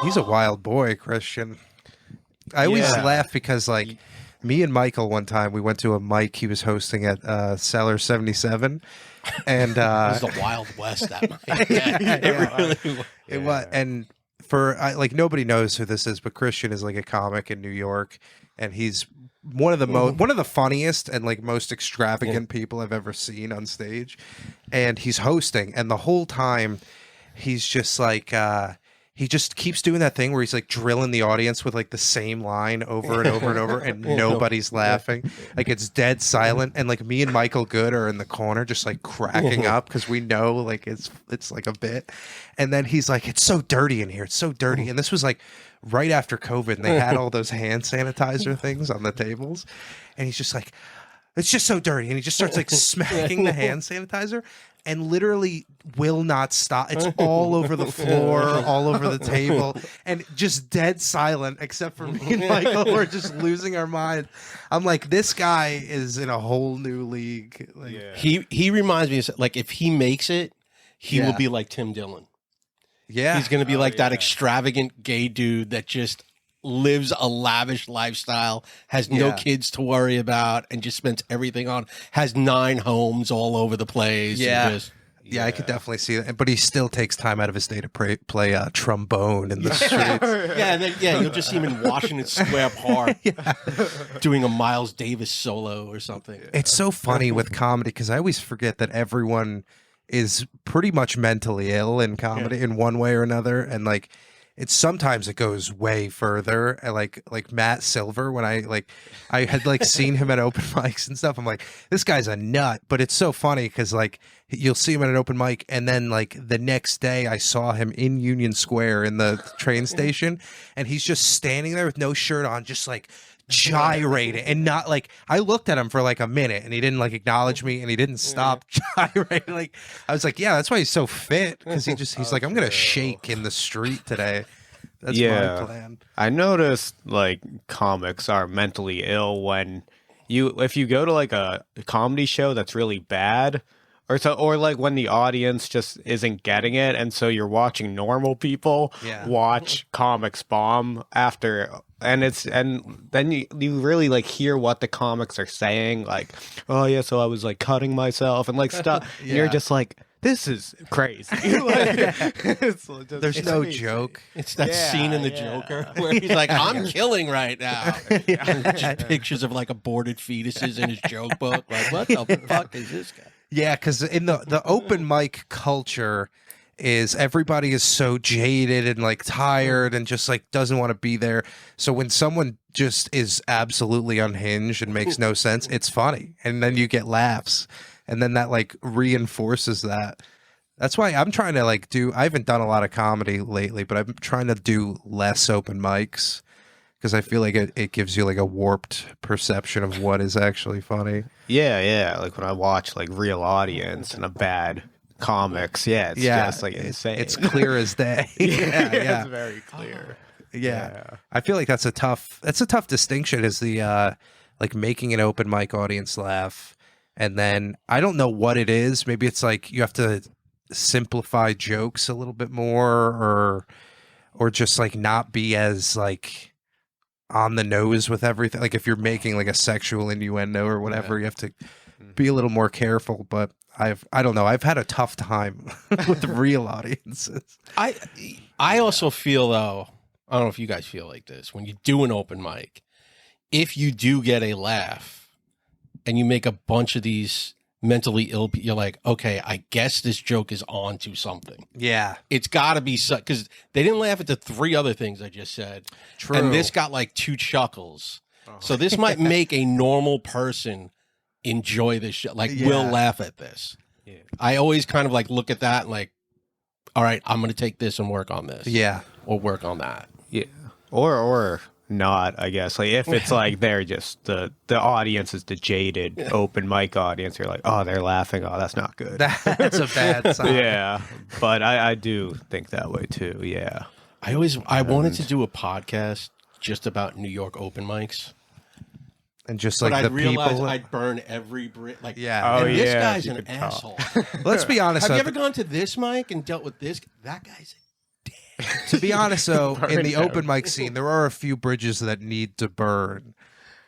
He's a wild boy, Christian. I always laugh because, like, me and Michael one time, we went to a mic he was hosting at Cellar 77. And It was the Wild West that night. It was, and for like nobody knows who this is, but Christian is like a comic in New York, and he's one of the funniest and like most extravagant people I've ever seen on stage. And he's hosting, and the whole time he's just like he just keeps doing that thing where he's like drilling the audience with like the same line over and over and over, and nobody's laughing. Like it's dead silent, and like me and Michael Good are in the corner just like cracking up because we know like it's like a bit. And then he's like, "It's so dirty in here. It's so dirty." And this was like right after COVID, and they had all those hand sanitizer things on the tables, and he's just like, "It's just so dirty," and he just starts like smacking the hand sanitizer. And literally will not stop. It's all over the floor, all over the table, and just dead silent, except for me and Michael. We're just losing our mind. I'm like, this guy is in a whole new league. Like, He reminds me of, like, if he makes it, he will be like Tim Dillon. Yeah. He's going to be like that extravagant gay dude that just lives a lavish lifestyle, has no kids to worry about, and just spends everything on, has 9 homes all over the place. Yeah. I could definitely see that. But he still takes time out of his day to play trombone in the streets. And then you'll just see him in Washington Square Park doing a Miles Davis solo or something. It's so funny with comedy because I always forget that everyone is pretty much mentally ill in comedy in one way or another, and like sometimes it goes way further. Like Matt Silver, when I had like seen him at open mics and stuff, I'm like, this guy's a nut. But it's so funny because like you'll see him at an open mic, and then like the next day I saw him in Union Square in the train station, and he's just standing there with no shirt on, just like gyrating, and not like, I looked at him for like a minute and he didn't like acknowledge me, and he didn't stop gyrating. Like I was like, yeah, that's why he's so fit, because he's like, I'm gonna shake in the street today. That's my plan. I noticed like comics are mentally ill when if you go to like a comedy show that's really bad, or like when the audience just isn't getting it, and so you're watching normal people watch comics bomb after, and then you really like hear what the comics are saying, like, oh yeah, so I was like cutting myself and like stuff. And you're just like, this is crazy. There's no joke. It's that scene in The Joker where he's like, I'm killing right now. Just pictures of like aborted fetuses in his joke book. Like, what the fuck is this guy? Yeah, because in the open mic culture is everybody is so jaded and like tired and just like doesn't want to be there. So when someone just is absolutely unhinged and makes no sense, it's funny. And then you get laughs. And then that like reinforces that. That's why I'm trying to like I haven't done a lot of comedy lately, but I'm trying to do less open mics because I feel like it gives you like a warped perception of what is actually funny. Yeah. Like when I watch like Real Audience and a bad comics, it's just like insane. It's clear as day. It's very clear. Yeah. I feel like that's a tough distinction, is the like making an open mic audience laugh. And then I don't know what it is. Maybe it's like you have to simplify jokes a little bit more, or just like not be as like on the nose with everything. Like if you're making like a sexual innuendo or whatever, you have to be a little more careful. But I don't know. I've had a tough time with real audiences. I also feel, though, I don't know if you guys feel like this, when you do an open mic, if you do get a laugh and you make a bunch of these mentally ill people, you're like, okay, I guess this joke is on to something. Yeah. It's got to be, because they didn't laugh at the 3 other things I just said. True. And this got like 2 chuckles. So this might make a normal person enjoy this show. Like, we'll laugh at this. Yeah. I always kind of like look at that and like, all right, I'm going to take this and work on this. Yeah. Or work on that. Yeah. Or not, I guess. Like if it's like they're just the audience is the jaded open mic audience, you're like, oh, they're laughing. Oh, that's not good. That's a bad sign. Yeah. But I do think that way too. Yeah. I wanted to do a podcast just about New York open mics. And just like but the I realized people, I'd burn every brick. Like, yeah. And this guy's an asshole. Let's be honest. Have you ever gone to this mic and dealt with this? That guy's a dick. To be honest, though, in the Burn open mic scene, there are a few bridges that need to burn.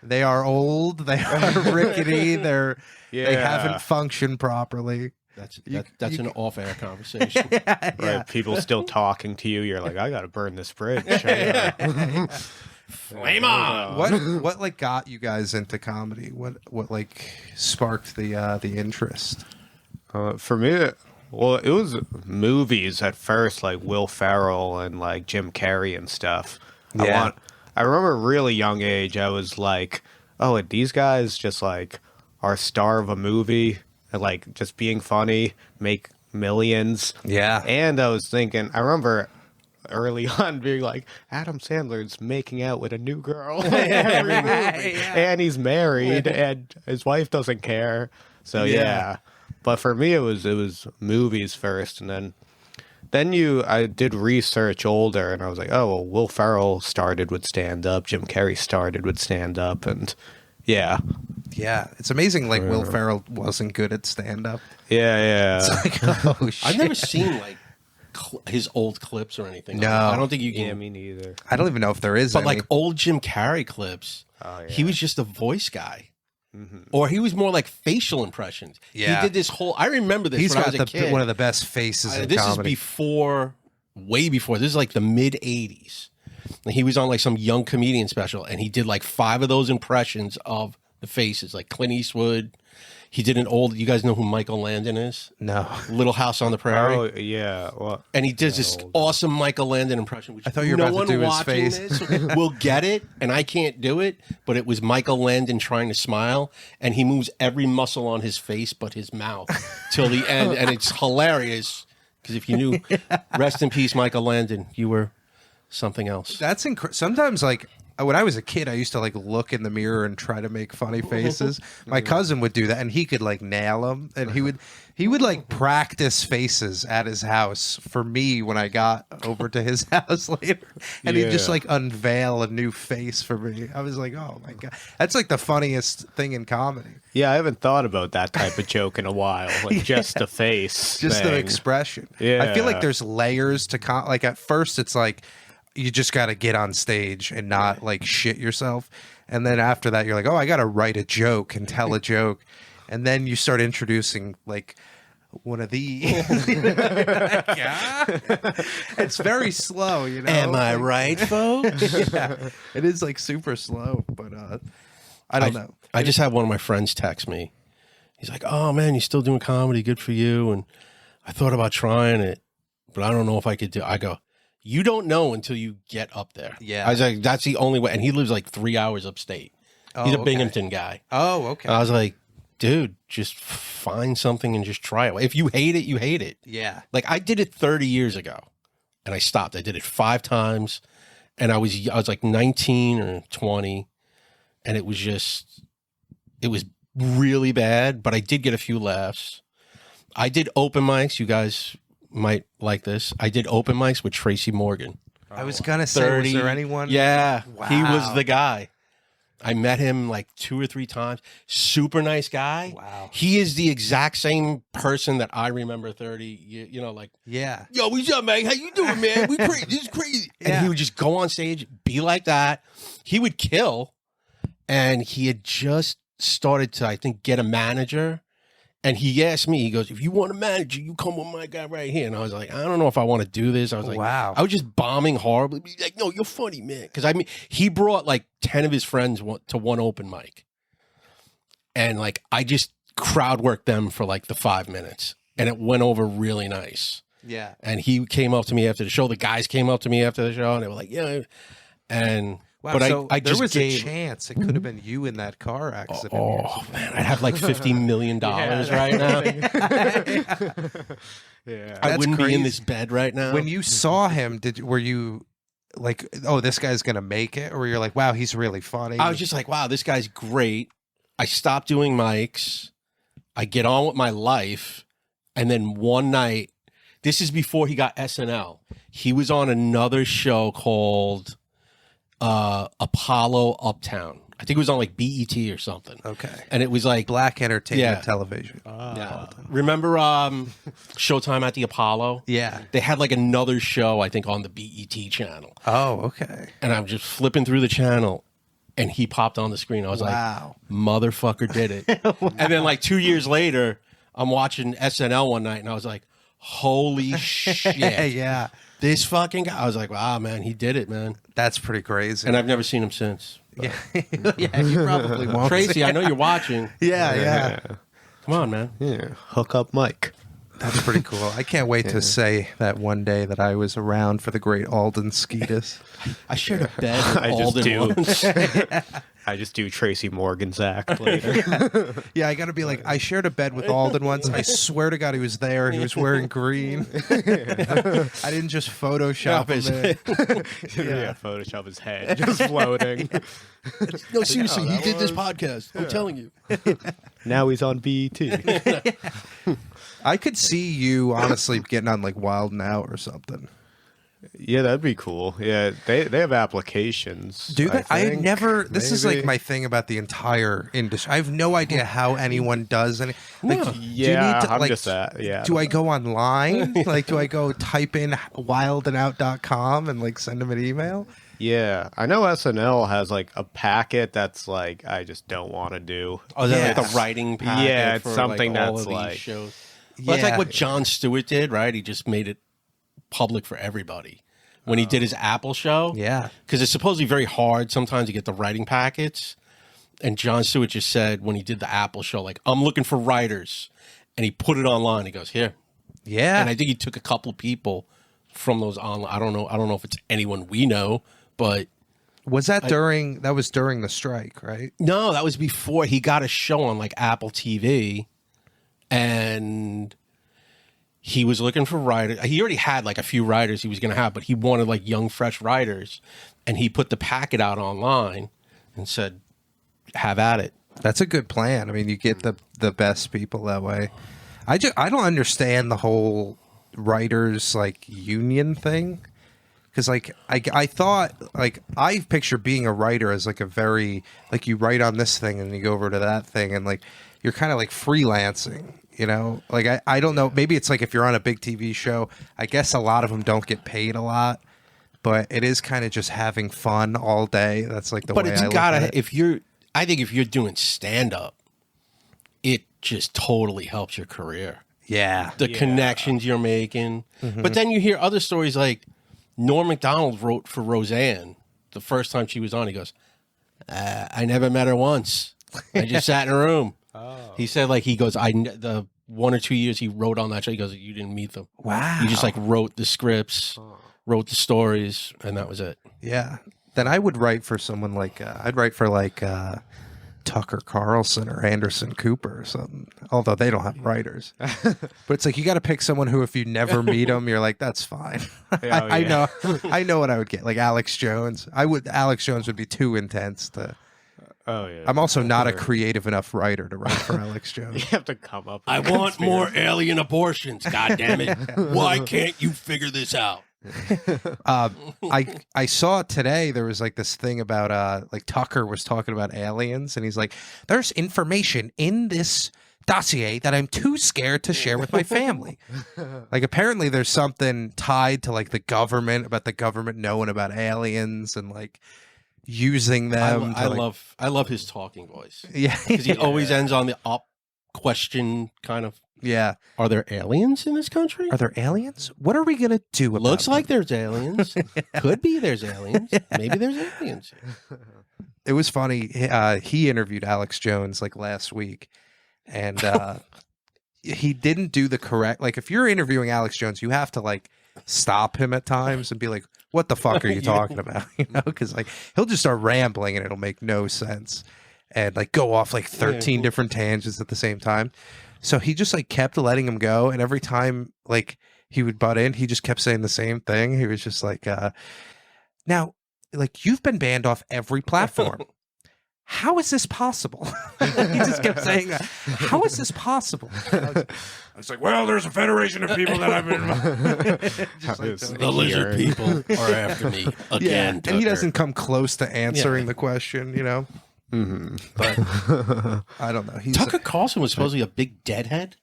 They are old. They are rickety. They haven't functioned properly. That's an off-air conversation. Right, people still talking to you. You're like, I gotta burn this bridge. Flame on. What like got you guys into comedy? What like sparked the interest? For me, well, it was movies at first, like Will Ferrell and like Jim Carrey and stuff. Yeah. I remember a really young age. I was like, oh, and these guys just like are a star of a movie and like just being funny, make millions. Yeah. And I was thinking, I remember early on being like, Adam Sandler's making out with a new girl every movie. And he's married and his wife doesn't care. So yeah. But for me it was movies first, and then I did research older, and I was like, oh well, Will Ferrell started with stand up, Jim Carrey started with stand up, and yeah. It's amazing like Will Ferrell wasn't good at stand up. Yeah. It's like, oh shit. I've never seen like his old clips or anything. No. I don't think you can. Yeah, me neither. I don't even know if there is But any. like old Jim Carrey clips, he was just a voice guy. Mm-hmm. Or he was more like facial impressions. Yeah. He did this whole. I remember this He's when I got was a kid. one of the best faces in This comedy. is way before. This is like the mid '80s. And he was on like some young comedian special, and he did like 5 of those impressions of the faces, like Clint Eastwood. He did an old. You guys know who Michael Landon is? No. Little House on the Prairie. Oh yeah. Well, And he does this awesome Michael Landon impression, which I thought you were about to do his face. This will get it, and I can't do it. But it was Michael Landon trying to smile, and he moves every muscle on his face but his mouth till the end, and it's hilarious. Because if you knew, rest in peace, Michael Landon, you were something else. That's sometimes like when I was a kid, I used to like look in the mirror and try to make funny faces. My cousin would do that, and he could like nail them. And he would like practice faces at his house for me when I got over to his house later, and he'd just like unveil a new face for me. I was like, oh my god, that's like the funniest thing in comedy. yeah, I haven't thought about that type of joke in a while. Like just the face, Just the thing. expression. Yeah. I feel like there's layers to like at first it's like you just got to get on stage and not like shit yourself, and then after that you're like, oh, I got to write a joke and tell a joke, and then you start introducing like one of these. It's very slow, you know. Am I right, folks? Yeah, it is like super slow, but I don't know. I just had one of my friends text me. He's like, "Oh man, you're still doing comedy? Good for you." And I thought about trying it, but I don't know if I could do. I go, you don't know until you get up there. Yeah. I was like, that's the only way. And he lives like 3 hours upstate. He's a okay. Binghamton guy. Oh, okay. And I was like, dude, just find something and just try it. If you hate it, you hate it. Yeah. Like I did it 30 years ago, and I stopped. I did it 5 times, and I was like 19 or 20, and it was really bad. But I did get a few laughs. I did open mics. You guys might like this. I did open mics with Tracy Morgan. I was gonna say, was there anyone? Yeah, he was Wow. the guy. I met him like 2 or 3 times. Super nice guy. Wow. He is the exact same person that I remember 30. You know, like, Yeah. yo, what's up, man? How you doing, man? We crazy. This is crazy. Yeah. And he would just go on stage, be like that. He would kill. And he had just started to, I think, get a manager. And he asked me, he goes, if you want a manager, you come with my guy right here. And I was like, I don't know if I want to do this. I was like, Wow. I was just bombing horribly. He's like, no, you're funny, man. Because I mean, he brought like 10 of his friends to one open mic. And like, I just crowd worked them for like the 5 minutes. And it went over really nice. Yeah. And he came up to me after the show. The guys came up to me after the show and they were like, yeah. And, Wow, but so I there just was gave, a chance it could have been you in that car accident. oh man, I'd have like $50 million right now. Yeah. I That's wouldn't be in crazy. this bed right now. When you saw him, were you like, oh, this guy's gonna make it, or you're like, wow, he's really funny? I was just like, wow, this guy's great. I stopped doing mics. I get on with my life. And then one night, this is before he got SNL. He was on another show called Apollo Uptown I think it was on like BET or something. Okay. And it was like Black entertainment television. yeah. Remember Showtime at the Apollo? Yeah. They had like another show, I think, on the BET channel. Oh, okay. And I'm just flipping through the channel, and he popped on the screen. I was Wow. like, motherfucker did it. And then like 2 years later, I'm watching SNL one night, and I was like, holy shit. Yeah. This fucking guy. I was like, wow, man, he did it, man. That's pretty crazy. And I've never seen him since. yeah. Yeah, you probably won't. Tracy, I know you're watching. Yeah. Come on, man. Yeah. Hook up Mike. That's pretty cool. I can't wait to say that one day that I was around for the great Alden Skeadas. I shared a bed with I just Alden do. once. I just do Tracy Morgan's act later. Yeah, I got to be like, I shared a bed with Alden once. I swear to God he was there. He was wearing green. I didn't just Photoshop him in. Yeah, Photoshop his head just floating. No, seriously, he did this podcast. I'm telling you. Now he's on BET. I could see you honestly getting on like Wild Now or something. Yeah, that'd be cool. Yeah, they have applications. Do they? I I think. never. This is like Maybe. my thing about the entire industry. I have no idea how anyone does any. Like, do you Yeah, need to, I'm like, just that. Yeah. Do I go online? Like, do I go type in wildandout.com and like send them an email? Yeah, I know SNL has like a packet that's like I just don't want to do. Oh, is that Yes. like the writing packet? Yeah, it's for, something like, all that's of these like- shows. Well, that's like Yeah. what Jon Stewart did, right? He just made it public for everybody when he did his Apple show. Yeah. Because it's supposedly very hard sometimes to get the writing packets. And Jon Stewart just said when he did the Apple show, like, I'm looking for writers. And he put it online. He goes, here. Yeah. And I think he took a couple of people from those online. I don't know if it's anyone we know, but Was that during? That was during the strike, right? no, that was before he got a show on like Apple TV, and he was looking for writers. He already had like a few writers he was going to have, but he wanted like young, fresh writers, and he put the packet out online and said, "Have at it." That's a good plan. I mean, you get the best people that way. I don't understand the whole writers like union thing. Because like I thought like I picture being a writer as like a very like you write on this thing and you go over to that thing and like you're kind of like freelancing, you know? Like I don't know, maybe it's like if you're on a big TV show, I guess a lot of them don't get paid a lot, but it is kind of just having fun all day. That's like the But way it's I look at gotta it. I think if you're doing stand up, it just totally helps your career. Yeah. The connections you're making. But then you hear other stories like Norm Macdonald wrote for Roseanne the first time she was on. He goes, I never met her once. I just sat in a room. He said, like, the 1 or 2 years he wrote on that show, he goes, you didn't meet them. Wow. You just like wrote the scripts, wrote the stories, and that was it. Yeah. Then I would write for someone like I'd write for like Tucker Carlson or Anderson Cooper or something. Although they don't have writers, but it's like you got to pick someone who, if you never meet them, you're like, that's fine. I know what I would get. Like Alex Jones. Alex Jones would be too intense to. Oh yeah. I'm also not a creative enough wrter to write for Alex You Jones. have to come up. With I a want more alien abortions. God damn it. Why can't you figure this out? I saw today there was like this thing about like Tucker was talking about aliens and he's like, there's information in this dossier that I'm too scared to share with my family. Like apparently there's something tied to like the government, about the government knowing about aliens and like using them. I love his talking voice. Yeah. Because he always ends on the up question kind of. Yeah. Are there aliens in this country? Are there aliens? What are we going to do about Looks them? like there's aliens. Could be there's aliens. Maybe there's aliens. It was funny. He interviewed Alex Jones like last week, and he didn't do the correct. Like, if you're interviewing Alex Jones, you have to like stop him at times and be like, "What the fuck are you talking about?" You know, because like he'll just start rambling and it'll make no sense, and like go off like 13 different tangents at the same time. So he just like kept letting him go, and every time like he would butt in, he just kept saying the same thing. He was just like, "Now, like you've been banned off every platform. How is this possible?" He just kept saying that. How is this possible? I was like, well, there's a federation of people that I've been. Just like that. The lizard people are after me again. And he doesn't come close to answering the question, you know. But I don't know. Tucker Carlson was supposedly a big Deadhead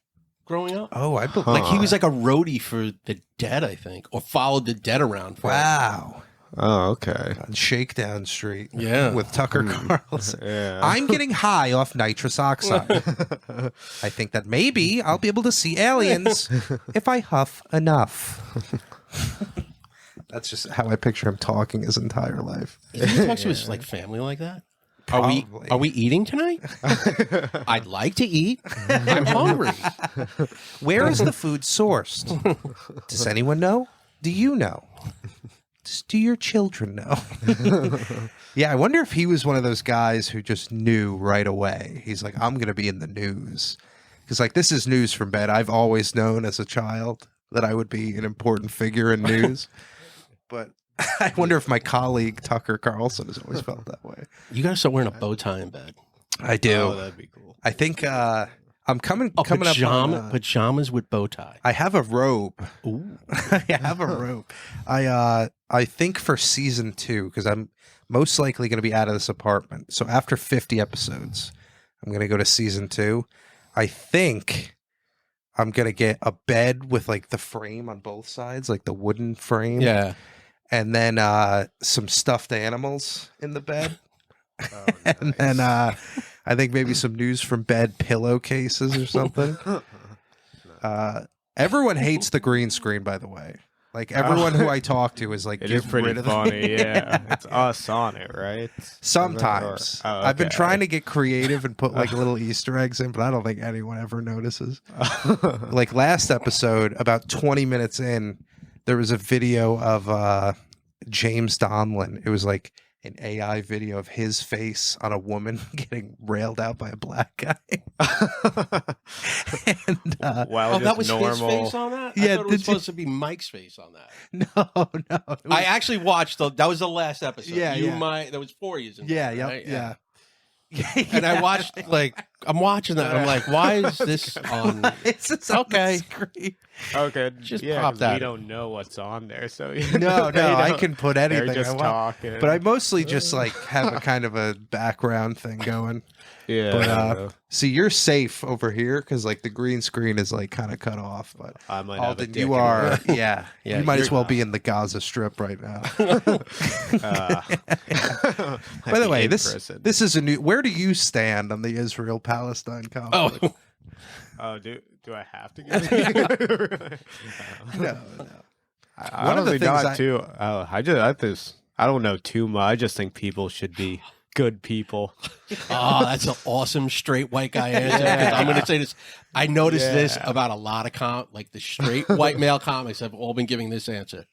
growing up. Oh, I believe. Like he was like a roadie for the Dead, I think, or followed the Dead around. Wow. Oh, okay. On Shakedown Street. Yeah. With Tucker Carlson. Yeah. I'm getting high off nitrous oxide. I think that maybe I'll be able to see aliens if I huff enough. That's just how I picture him talking his entire life. Is he talks to his like family like that? Probably. Are we eating tonight? I'd like to eat. I'm hungry. Where is the food sourced? Does anyone know? Do you know? Do your children know? Yeah, I wonder if he was one of those guys who just knew right away. He's like, I'm going to be in the news. Because, like, this is news from bed. I've always known as a child that I would be an important figure in news. But I wonder if my colleague, Tucker Carlson, has always felt that way. You got to start wearing a bow tie in bed. I do. Oh, that'd be cool. I think I'm coming up on... pajamas with bow tie. I have a robe. Ooh. I have a robe. I think for season 2, because I'm most likely going to be out of this apartment. So after 50 episodes, I'm going to go to season 2. I think I'm going to get a bed with like the frame on both sides, like the wooden frame. Yeah. And then some stuffed animals in the bed. Oh, And then I think maybe some news from bed pillowcases or something. Everyone hates the green screen, by the way. Like everyone who I talk to is like, It is get pretty rid of funny, yeah. It's us on it, right? Sometimes. Oh, I've been okay. trying to get creative and put like little Easter eggs in, but I don't think anyone ever notices. Like last episode, about 20 minutes in, there was a video of James Donlin. It was like an AI video of his face on a woman getting railed out by a black guy. And Wow, that was normal. his face on that? Yeah, I thought it was supposed to be Mike's face on that. no. It was- I actually watched that was the last episode. Yeah, There was 4 years in yeah, there, yep, right? yeah. And I watched I'm watching that. And I'm like, why is this on? It's just on the Okay. screen. Okay, Just yeah, pop 'cause that. we don't know what's on there, so No, they I don't- can put They're anything I just want. talking. But I mostly just like have a kind of a background thing going. yeah. But see, you're safe over here because like the green screen is like kind of cut off. But I might have a Alden, dick you in are, it. yeah, Yeah, you might as you're- well be in the Gaza Strip right now. I'd By the be way, in this prison. is a new. Where do you stand on the Israel-Palestine conflict? Oh, Oh, do I have to give it? No. I One of the honestly things not too. I don't know too much. I just think people should be good people. that's an awesome straight white guy answer. 'Cause I'm going to say this. I noticed this about a lot of like the straight white male comics have all been giving this answer.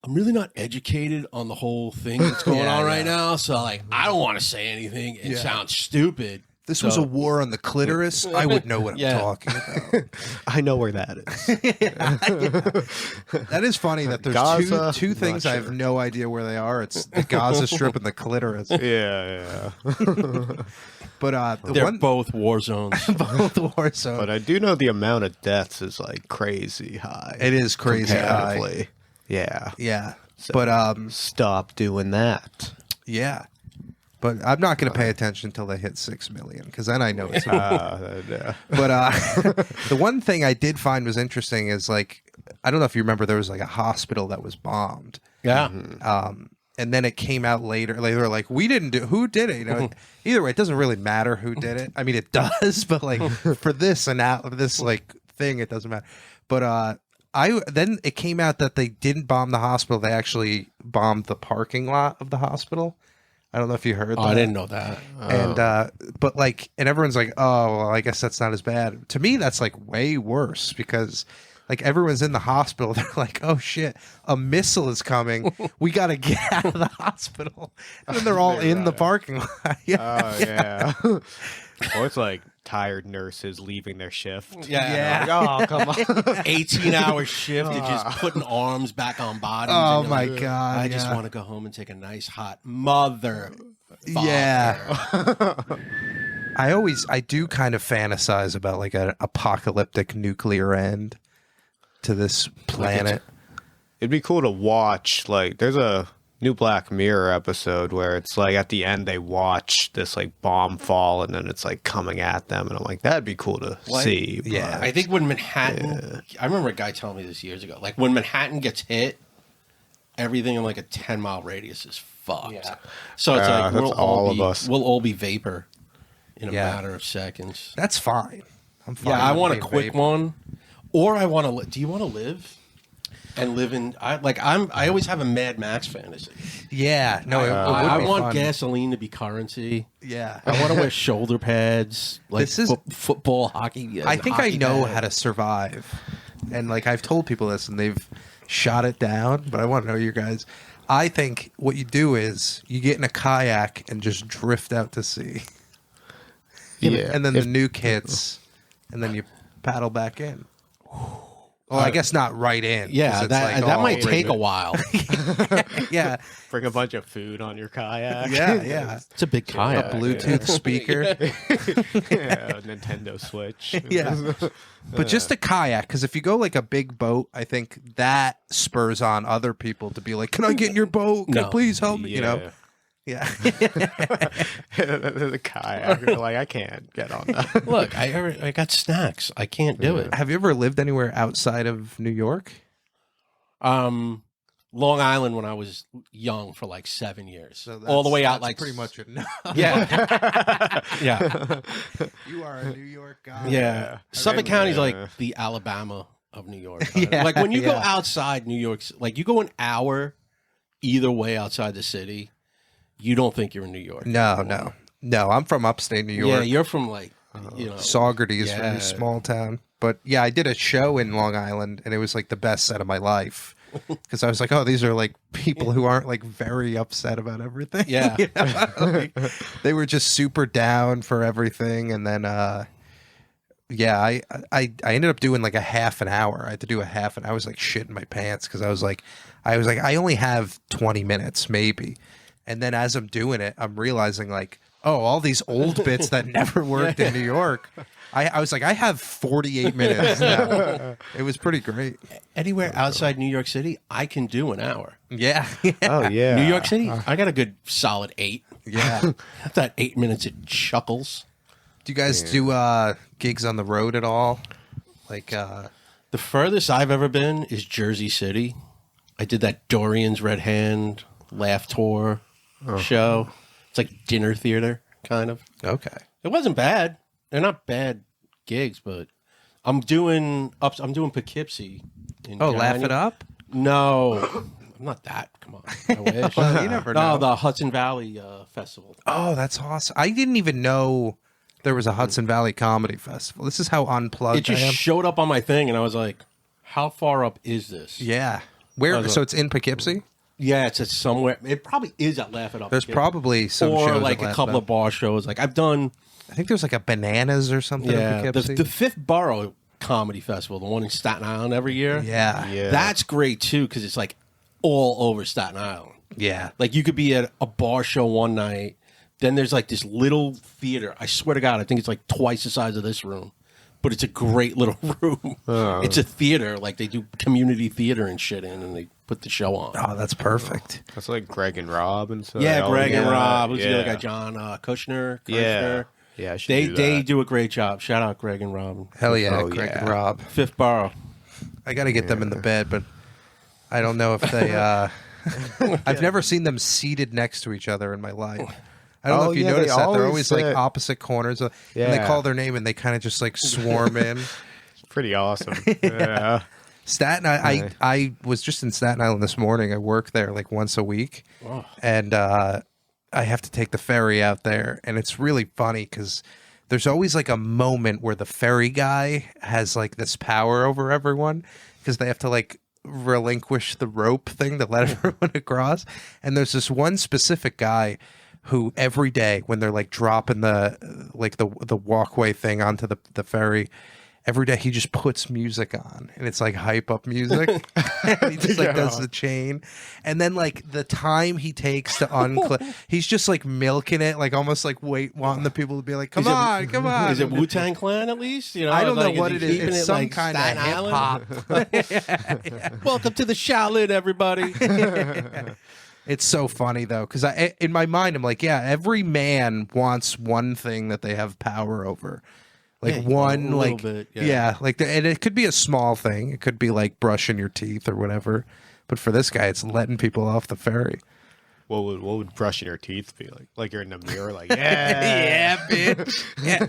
I'm really not educated on the whole thing that's going on right now, so like I don't want to say anything. It sounds stupid. This was a war on the clitoris. I would know what I'm talking about. I know where that is. That is funny that there's Gaza, two things I have no idea where they are. It's the Gaza Strip and the clitoris. Yeah. But They're both war zones. both war zones. But I do know the amount of deaths is like crazy high. It is crazy high. comparatively. Yeah. Yeah. So- But Stop doing that. yeah. But I'm not going to pay attention until they hit 6 million because then I know it's. Yeah. But the one thing I did find was interesting is like I don't know if you remember there was like a hospital that was bombed. Yeah. And then it came out later. They were like, "We didn't do. Who did it?" You know. Either way, it doesn't really matter who did it. I mean, it does, but like for this this like thing, it doesn't matter. But then it came out that they didn't bomb the hospital. They actually bombed the parking lot of the hospital. I don't know if you heard that. I didn't know that. And but like, and everyone's like, "Oh, well, I guess that's not as bad." To me, that's like way worse because. Like everyone's in the hospital, they're like, "Oh shit, a missile is coming! We got to get out of the hospital." And then they're all in the parking lot. Oh yeah. Or it's like tired nurses leaving their shift. Yeah. Like, oh come on. 18-hour shift of just putting arms back on bodies. Oh and you're my like, god! I just want to go home and take a nice hot mother. Yeah. I do kind of fantasize about like an apocalyptic nuclear end to this planet. It'd be cool to watch. Like, there's a new Black Mirror episode where it's like at the end they watch this like bomb fall and then it's like coming at them, and I'm like, that'd be cool to see. Yeah. I think when Manhattan, I remember a guy telling me this years ago. Like when Manhattan gets hit, everything in like a 10-mile radius is fucked. Yeah. So it's like that's all of us. we'll all be vapor in a matter of seconds. That's fine. I'm fine. Yeah, I with want a being quick vapor. one, or I want to. Do you want to live? And live in, I always have a Mad Max fantasy. Yeah, no, it would I be want fun. gasoline to be currency. Yeah, I want to wear shoulder pads, like This is- football, hockey. I think I know how to survive, and like I've told people this, and they've shot it down. But I want to know your guys. I think what you do is you get in a kayak and just drift out to sea. Yeah. And then the nuke hits, and then you paddle back in. Well, I guess not right in. 'cause Yeah, it's that like that all might take a rigid. while. Yeah, Bring a bunch of food on your kayak. yeah. It's a big A kayak. Bluetooth speaker. Yeah, Nintendo Switch. Yeah. But just a kayak, because if you go like a big boat, I think that spurs on other people to be like, "Can I get in your boat? Can No. please help me?" You know? Yeah. The kayak. You're like, I can't get on that. Look, I got snacks. I can't do it. Have you ever lived anywhere outside of New York? Long Island when I was young for like 7 years, So all the way that's out like pretty much it. No. Yeah, yeah, You are a New York guy. yeah. Suffolk County's like the Alabama of New York. Yeah, Like when you go yeah. outside New York, like you go an hour either way outside the city, you don't think you're in New York. No. I'm from upstate New Yeah, York. you're from like Saugerties, Yeah. very small town. But yeah, I did a show in Long Island, and it was like the best set of my life. Because I was like, oh, these are like people who aren't like very upset about everything. Yeah. You know? Like, they were just super down for everything. And then, yeah, I ended up doing like a half an hour. I had to do a half, and I was like shitting my pants because I was like, I only have 20 minutes maybe. And then as I'm doing it, I'm realizing like, oh, all these old bits that never worked in New York. I was like, I have 48 minutes now. It was pretty great. anywhere outside New York City, I can do an hour. Yeah. Oh yeah. New York City, I got a good solid 8. Yeah. That 8 minutes it chuckles. Do you guys do gigs on the road at all? Like, The furthest I've ever been is Jersey City. I did that Dorian's Red Hand Laugh Tour show. It's like dinner theater, kind of. okay. It wasn't bad. They're not bad gigs, but I'm doing Poughkeepsie. In Laugh It Up? No, I'm not that. Come on, I wish. Well, you never know. No, the Hudson Valley Festival. Oh, that's awesome. I didn't even know there was a Hudson Valley Comedy Festival. This is how unplugged It just I am. showed up on my thing, and I was like, "How far up is this?" Yeah. Where? So it's in Poughkeepsie? Yeah, it's at somewhere. It probably is at Laugh It Up. There's probably some or shows like at a Laugh couple It of Up. bar shows. Like I've done. I think there's like a Bananas or something Yeah, in Poughkeepsie. the Fifth Borough Comedy Festival, the one in Staten Island every year. Yeah. Yeah. That's great too because it's like all over Staten Island. Yeah. Like you could be at a bar show one night, then there's like this little theater. I swear to God, I think it's like twice the size of this room, but it's a great little room. It's a theater, like they do community theater and shit in, and they put the show on. Oh, that's perfect. That's like Greg and Rob and stuff. Yeah, Greg and yeah. Rob. Who's the yeah. other guy? John Kushner. Yeah. Yeah, I should They do they that. do a great job. Shout out Greg and Rob. Hell yeah, Oh, Greg and yeah. Rob. Fifth Borough. I got to get them in the bed, but I don't know if they. I've never seen them seated next to each other in my life. I don't know Oh, if you yeah, they noticed that. They're always always like sit- opposite corners. And they Yeah. call their name and they kind of just like swarm in. Pretty awesome. Yeah. Staten Island. I was just in Staten Island this morning. I work there like once a week, and I have to take the ferry out there, and it's really funny because there's always like a moment where the ferry guy has like this power over everyone because they have to like relinquish the rope thing to let everyone across. And there's this one specific guy who every day when they're like dropping the walkway thing onto the ferry, every day he just puts music on and it's like hype up music. He just like does the chain. And then like the time he takes to unclip, he's just like milking it, like almost like wanting the people to be like, come on. Is it Wu-Tang Clan at least? You know, I don't know like, what he it is. keeping It's it some like kind of Staten hip Island? hop. Welcome to the Shaolin, everybody. It's so funny though, because in my mind I'm like, yeah, every man wants one thing that they have power over, like one, a like bit, like, and it could be a small thing. It could be like brushing your teeth or whatever. But for this guy, it's letting people off the ferry. What would brushing your teeth be like? Like you're in the mirror, like yeah, Yeah, bitch. Yeah.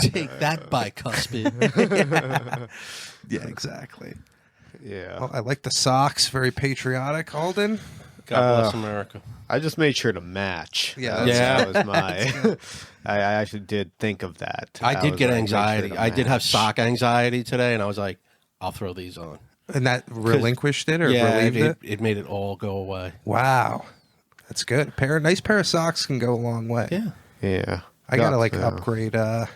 Take that, bicuspid. Yeah, exactly. yeah. Well, I like the socks. Very patriotic, Alden. God bless America. I just made sure to match. Yeah, that was my. I actually did think of that. I did was get like, make anxiety. sure to I did have match. sock anxiety today, and I was like, I'll throw these on. And that relinquished it or Yeah, relieved it? it made it all go away. Wow, that's good. Nice pair of socks can go a long way. Yeah. Yeah. I gotta like upgrade. I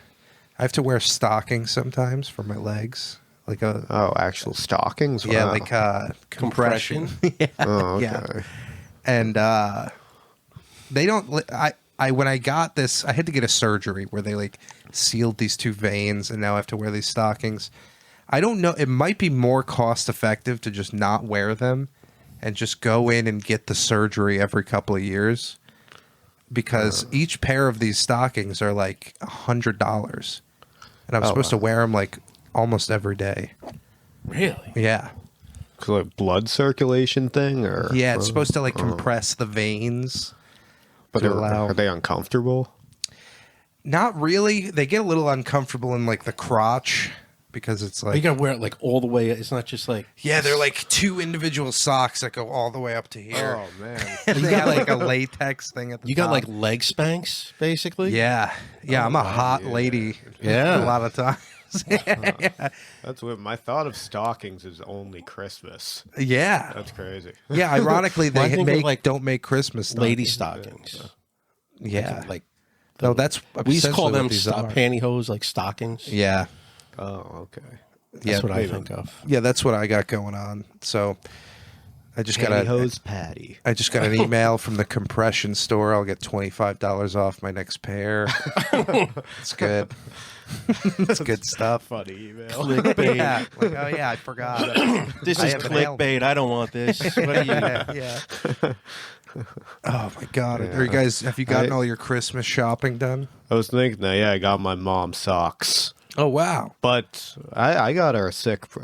have to wear stockings sometimes for my legs, like actual stockings. yeah, Wow. like compression. Yeah. Oh, okay. Yeah. And they don't. I when I got this, I had to get a surgery where they like sealed these two veins, and now I have to wear these stockings. I don't know. It might be more cost effective to just not wear them and just go in and get the surgery every couple of years, because each pair of these stockings are like $100, and I'm supposed to wear them like almost every day. Really? Yeah. So, like blood circulation thing, or Yeah, it's supposed to like compress the veins. But are they uncomfortable? Not really. They get a little uncomfortable in like the crotch, because it's You like, gotta wear it like all the way. It's not just like yeah, they're like two individual socks that go all the way up to here. Oh man. And they got like a latex thing at the you top. got like leg spanks, basically. yeah. I'm a hot lady. Yeah. A lot of times. That's what my thought of stockings is only Christmas. Yeah. That's crazy. Yeah. Ironically, Well, I they think of, like, don't make Christmas stockings. Lady stockings. Yeah. Like No, that's we used to call essentially them what these are. pantyhose, like stockings. Yeah. Oh, okay. That's what I maybe. think of. Yeah, that's what I got going on. So I just got Pantyhose Patty. I just got an email from the compression store. I'll get $25 off my next pair. It's good. It's good stuff. Funny email. Clickbait. Yeah. Like, oh yeah, I forgot. This I is have an ailment. clickbait. I don't want this. What are you? Yeah. Oh my god. Are you guys, have you gotten all your Christmas shopping done? I was thinking that. Yeah, I got my mom socks, Oh wow. but I got her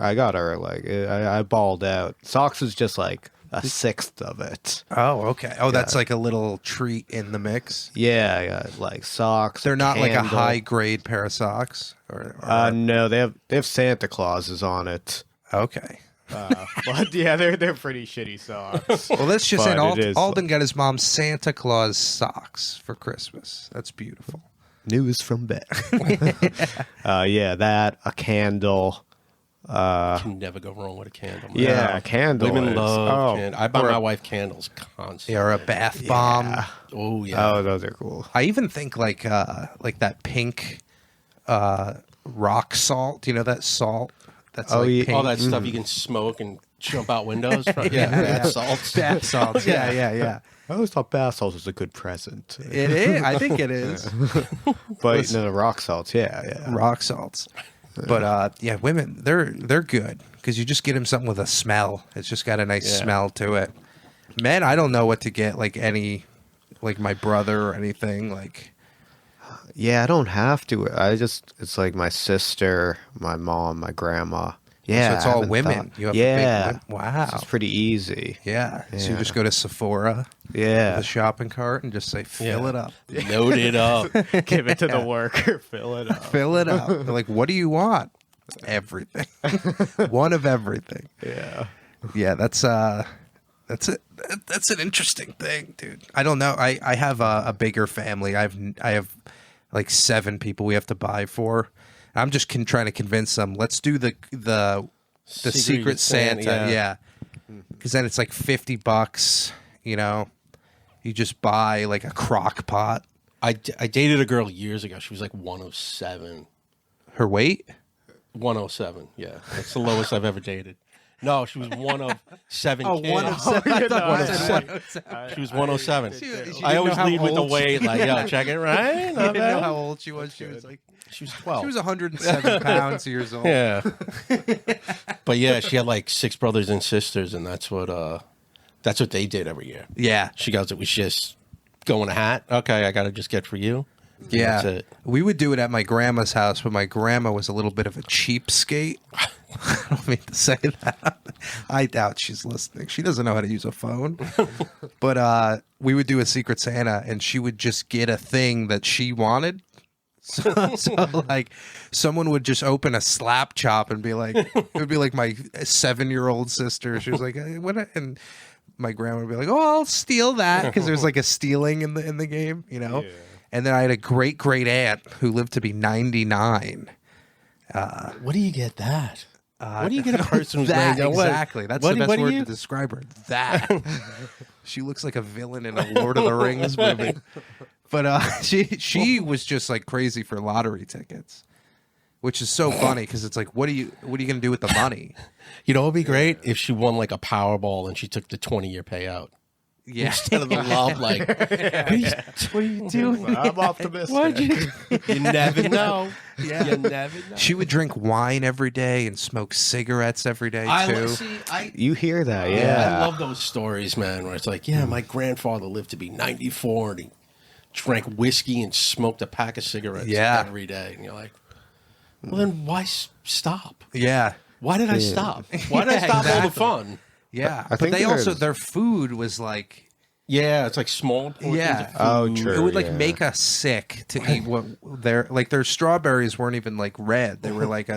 I got her like I balled out. Socks is just like a sixth of it. Oh, okay. Oh, that's like a little treat in the mix. Yeah, I got like socks. They're not like a candle. high grade pair of socks. Or No, they have Santa Clauses on it. okay. But yeah, they're pretty shitty socks. Well, let's just say But it is Alden got his mom Santa Claus socks for Christmas. That's beautiful. News from Beck. Yeah, that a candle. Can never go wrong with a candle. Man. Yeah, a candle. Women is- love candles. I buy or my a- wife candles constantly. Yeah, or a bath bomb. Oh yeah. Oh, those are cool. I even think like that pink rock salt. You know that salt? That's Oh, like yeah. pink. All that stuff you can smoke and jump out windows. Yeah, bath salts. bath salts. Yeah. I always thought bath salts was a good present. It is. I think it is. But no, the rock salts, yeah. Rock salts. But yeah, women, they're good because you just get them something with a smell. It's just got a nice smell to it. Men, I don't know what to get. Like my brother or anything. Like, Yeah, I don't have to. It's like my sister, my mom, my grandma. Yeah, so it's I all haven't women. thought- You have yeah. a big wow. So it's pretty easy. Yeah. So you Yeah. just go to Sephora, Yeah. the shopping cart, and just say, fill it up. Load it up. Give it to the worker, fill it up. Fill it up. They're like, what do you want? Everything. One of everything. Yeah. Yeah, that's it. That's an interesting thing, dude. I don't know. I have a bigger family. I have like 7 people we have to buy for. I'm just trying to convince them. Let's do the Secret Santa. Yeah. Because then it's like $50. You know, you just buy like a crock pot. I dated a girl years ago. She was like 107. Her weight? 107. Yeah, that's the lowest I've ever dated. No, she was one of 7. Oh, kids. 107. I thought One you of said 7. 107. She was 107. She I didn't always know how lead with the old she- weight, like, yo, check it, right? I Not didn't know bad. how old she was. She was like, She was 12. she was 107 pounds years old. Yeah. But yeah, she had like 6 brothers and sisters, and that's what That's what they did every year. Yeah. She goes, it was just go in a hat. Okay, I got to just get for you. Yeah. That's it. We would do it at my grandma's house, but my grandma was a little bit of a cheapskate. I don't mean to say that. I doubt she's listening. She doesn't know how to use a phone. But we would do a Secret Santa, and she would just get a thing that she wanted. So like, someone would just open a slap chop and be like, it would be like my 7-year-old sister. She was like, what? And my grandma would be like, oh, I'll steal that, because there's like a stealing in the game, you know. Yeah. And then I had a great aunt who lived to be 99. What do you get that? What do you get a person who's that 99? exactly? That's the best word to describe her. That she looks like a villain in a Lord of the Rings movie. But she was just like crazy for lottery tickets, which is so funny because it's like, what are you gonna do with the money? You know, it'd be great if she won like a Powerball and she took the 20-year payout. Yeah, instead of the love, like, what are you doing? I'm optimistic. You never know. Yeah. You never know. She would drink wine every day and smoke cigarettes every day too. You hear that, yeah. I love those stories, man, where it's like, yeah, my grandfather lived to be 94 and he drank whiskey and smoked a pack of cigarettes every day. And you're like, well, then why stop? Yeah. Why did I stop? Why did I stop all the fun? Yeah, but they also, their food was like... Yeah, it's like small portions of food. Oh, true. It would like make us sick to eat what their strawberries weren't even like red. They were like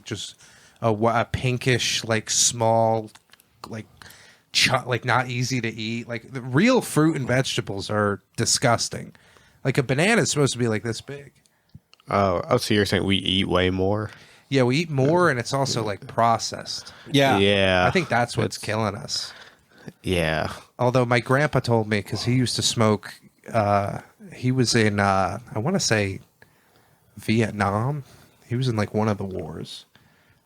just a pinkish, like small, like not easy to eat. Like the real fruit and vegetables are disgusting. Like a banana is supposed to be like this big. Oh, so you're saying we eat way more? Yeah, we eat more, and it's also like processed. Yeah. I think that's what's killing us. Yeah. Although my grandpa told me, because he used to smoke, he was in, I want to say, Vietnam. He was in like one of the wars.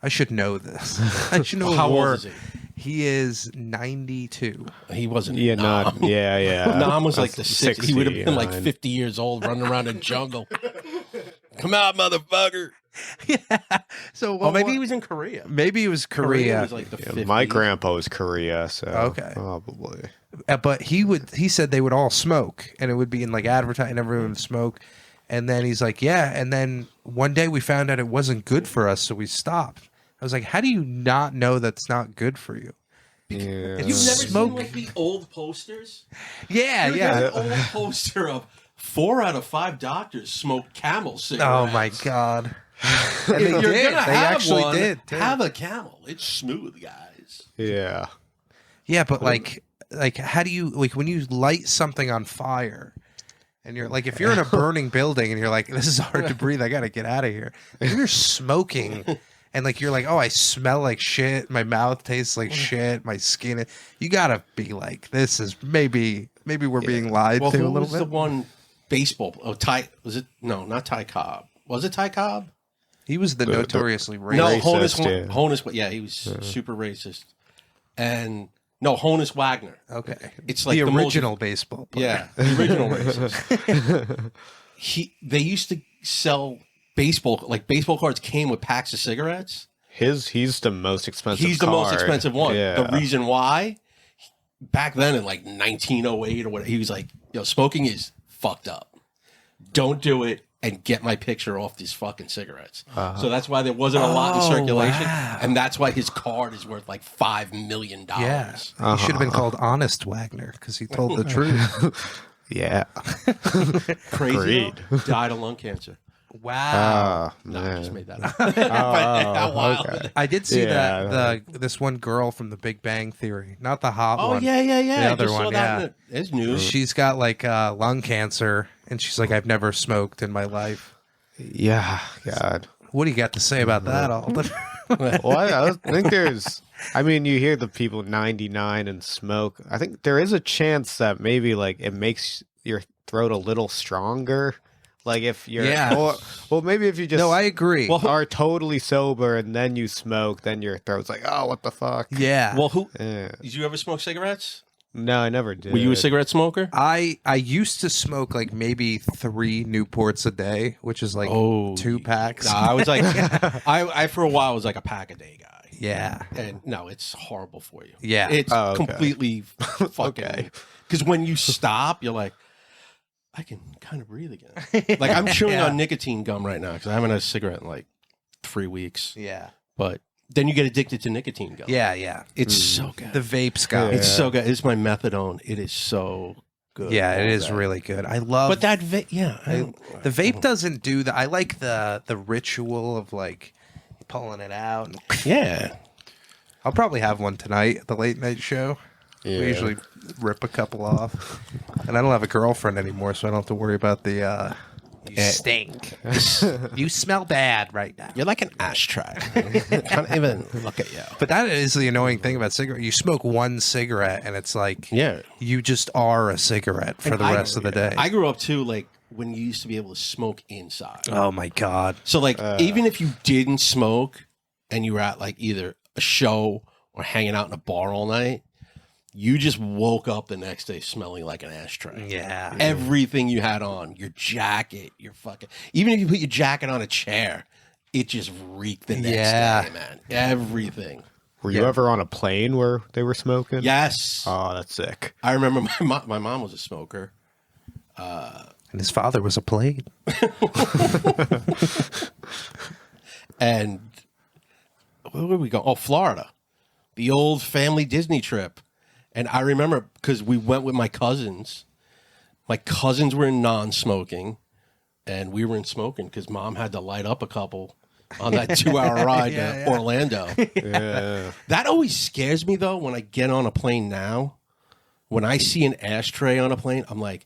I should know this. I should know. How old is he? He is 92. He wasn't. Yeah, Nam. Yeah. Nam was like the 60. He would have been like 50 years old, running around the jungle. Come out, motherfucker. Yeah. So, maybe he was in Korea. Maybe he was Korea. Was like the 50s. My grandpa was Korea, so okay, probably. But he said they would all smoke, and it would be in like advertising, everyone would smoke. And then he's like, yeah. And then one day we found out it wasn't good for us, so we stopped. I was like, how do you not know that's not good for you? Yeah. You've never seen like the old posters? Yeah. An old poster of 4 out of 5 doctors smoke Camel cigarettes. Oh my god. And If you're did. gonna They have actually one, did. Too. have a Camel. It's smooth, guys. Yeah. Yeah, but like how do you, like, when you light something on fire and you're like, if you're in a burning building and you're like, this is hard to breathe, I gotta get out of here. If you're smoking and like you're like, oh, I smell like shit, my mouth tastes like shit, my skin, you gotta be like, this is maybe we're being lied to a little bit. Who was the one baseball? Oh, Ty, was it? No, not Ty Cobb. Was it Ty Cobb? He was the notoriously racist. No, Racist, Honus. Yeah, he was super racist. And no, Honus Wagner. Okay, it's like the original baseball player. Yeah, the original racist. They used to sell baseball cards came with packs of cigarettes. He's the most expensive. He's the most expensive one. Yeah. The reason why, back then in like 1908 or whatever, he was like, smoking is fucked up. Don't do it. And get my picture off these fucking cigarettes. So that's why there wasn't a lot in circulation. Wow. And that's why his card is worth like $5 million. Yeah. He should have been called Honest Wagner because he told the truth. Yeah. Crazy. Died of lung cancer. Wow. No, I just made that up. Okay. I did see this one girl from The Big Bang Theory, not the hot one. Oh, yeah. The other I just one, saw that it's news. She's got like lung cancer, and she's like, I've never smoked in my life. Yeah. God. What do you got to say about that, Alden? Well, I think there's. I mean, you hear the people 99 and smoke. I think there is a chance that maybe like it makes your throat a little stronger. Like if you're, well, maybe if you just, no, I agree. Are totally sober and then you smoke, then your throat's like, oh, what the fuck? Yeah. Well, did you ever smoke cigarettes? No, I never did. Were you a cigarette smoker? I used to smoke like maybe 3 Newports a day, which is like 2 packs. No, I was like, I for a while was like a pack a day guy. Yeah. And no, it's horrible for you. Yeah. It's okay. completely fucking. Because when you stop, you're like, I can kind of breathe again. Like I'm chewing on nicotine gum right now because I haven't had a cigarette in like 3 weeks. Yeah. But then you get addicted to nicotine gum. Yeah. It's so good. The vape Scott. It's so good. It's my methadone. It is so good. Yeah, it All is that. really good. I love But that vape, the vape doesn't do that. I like the ritual of like pulling it out. Yeah. I'll probably have one tonight at the late night show. Yeah. We usually rip a couple off. And I don't have a girlfriend anymore, so I don't have to worry about the you stink. You smell bad right now. You're like an ashtray. Can't even look at you. But that is the annoying thing about cigarette. You smoke one cigarette and it's like you just are a cigarette for the rest of the day. I grew up too, like when you used to be able to smoke inside. Oh my God. So like even if you didn't smoke and you were at like either a show or hanging out in a bar all night, you just woke up the next day smelling like an ashtray. Yeah. Everything you had on, your jacket, your fucking... Even if you put your jacket on a chair, it just reeked the next day, man. Everything. Were you ever on a plane where they were smoking? Yes. Oh, that's sick. I remember my mom was a smoker. And his father was a plane. And where were we going? Oh, Florida. The old family Disney trip. And I remember because we went with my cousins. My cousins were in non-smoking, and we were in smoking because Mom had to light up a couple on that 2-hour ride to Orlando. Yeah. That always scares me, though, when I get on a plane now. When I see an ashtray on a plane, I'm like,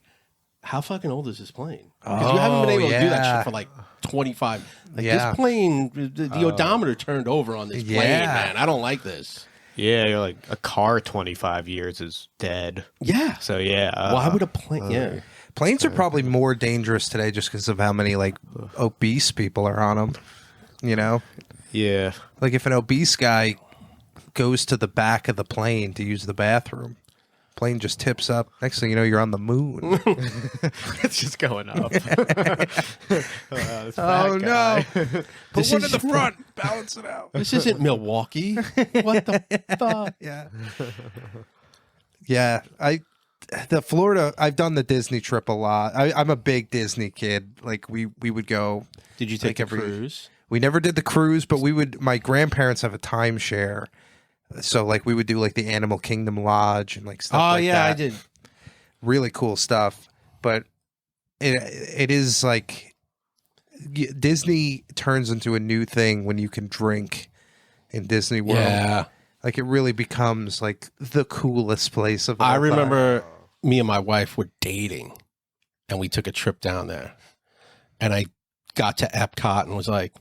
how fucking old is this plane? Because we haven't been able to do that shit for like 25. Like this plane, the odometer turned over on this plane, man. I don't like this. Yeah, you're like a car 25 years is dead. Yeah. So yeah. Why would a plane? Yeah. Planes are probably more dangerous today just because of how many like obese people are on them. You know? Yeah. Like if an obese guy goes to the back of the plane to use the bathroom, plane just tips up. Next thing you know, you're on the moon. It's just going up. Oh no! Put This one in is- the front. Balance it out. This isn't Milwaukee. What the fuck? Yeah. Yeah. The Florida. I've done the Disney trip a lot. I'm a big Disney kid. Like we would go. Did you take Like a cruise? We never did the cruise, but we would. My grandparents have a timeshare, so like we would do like the Animal Kingdom Lodge and like stuff. Oh like yeah, that. I did. Really cool stuff, but it is like Disney turns into a new thing when you can drink in Disney World. Yeah. Like it really becomes like the coolest place of all I time. remember me and my wife were dating, and we took a trip down there, and I got to Epcot and was like,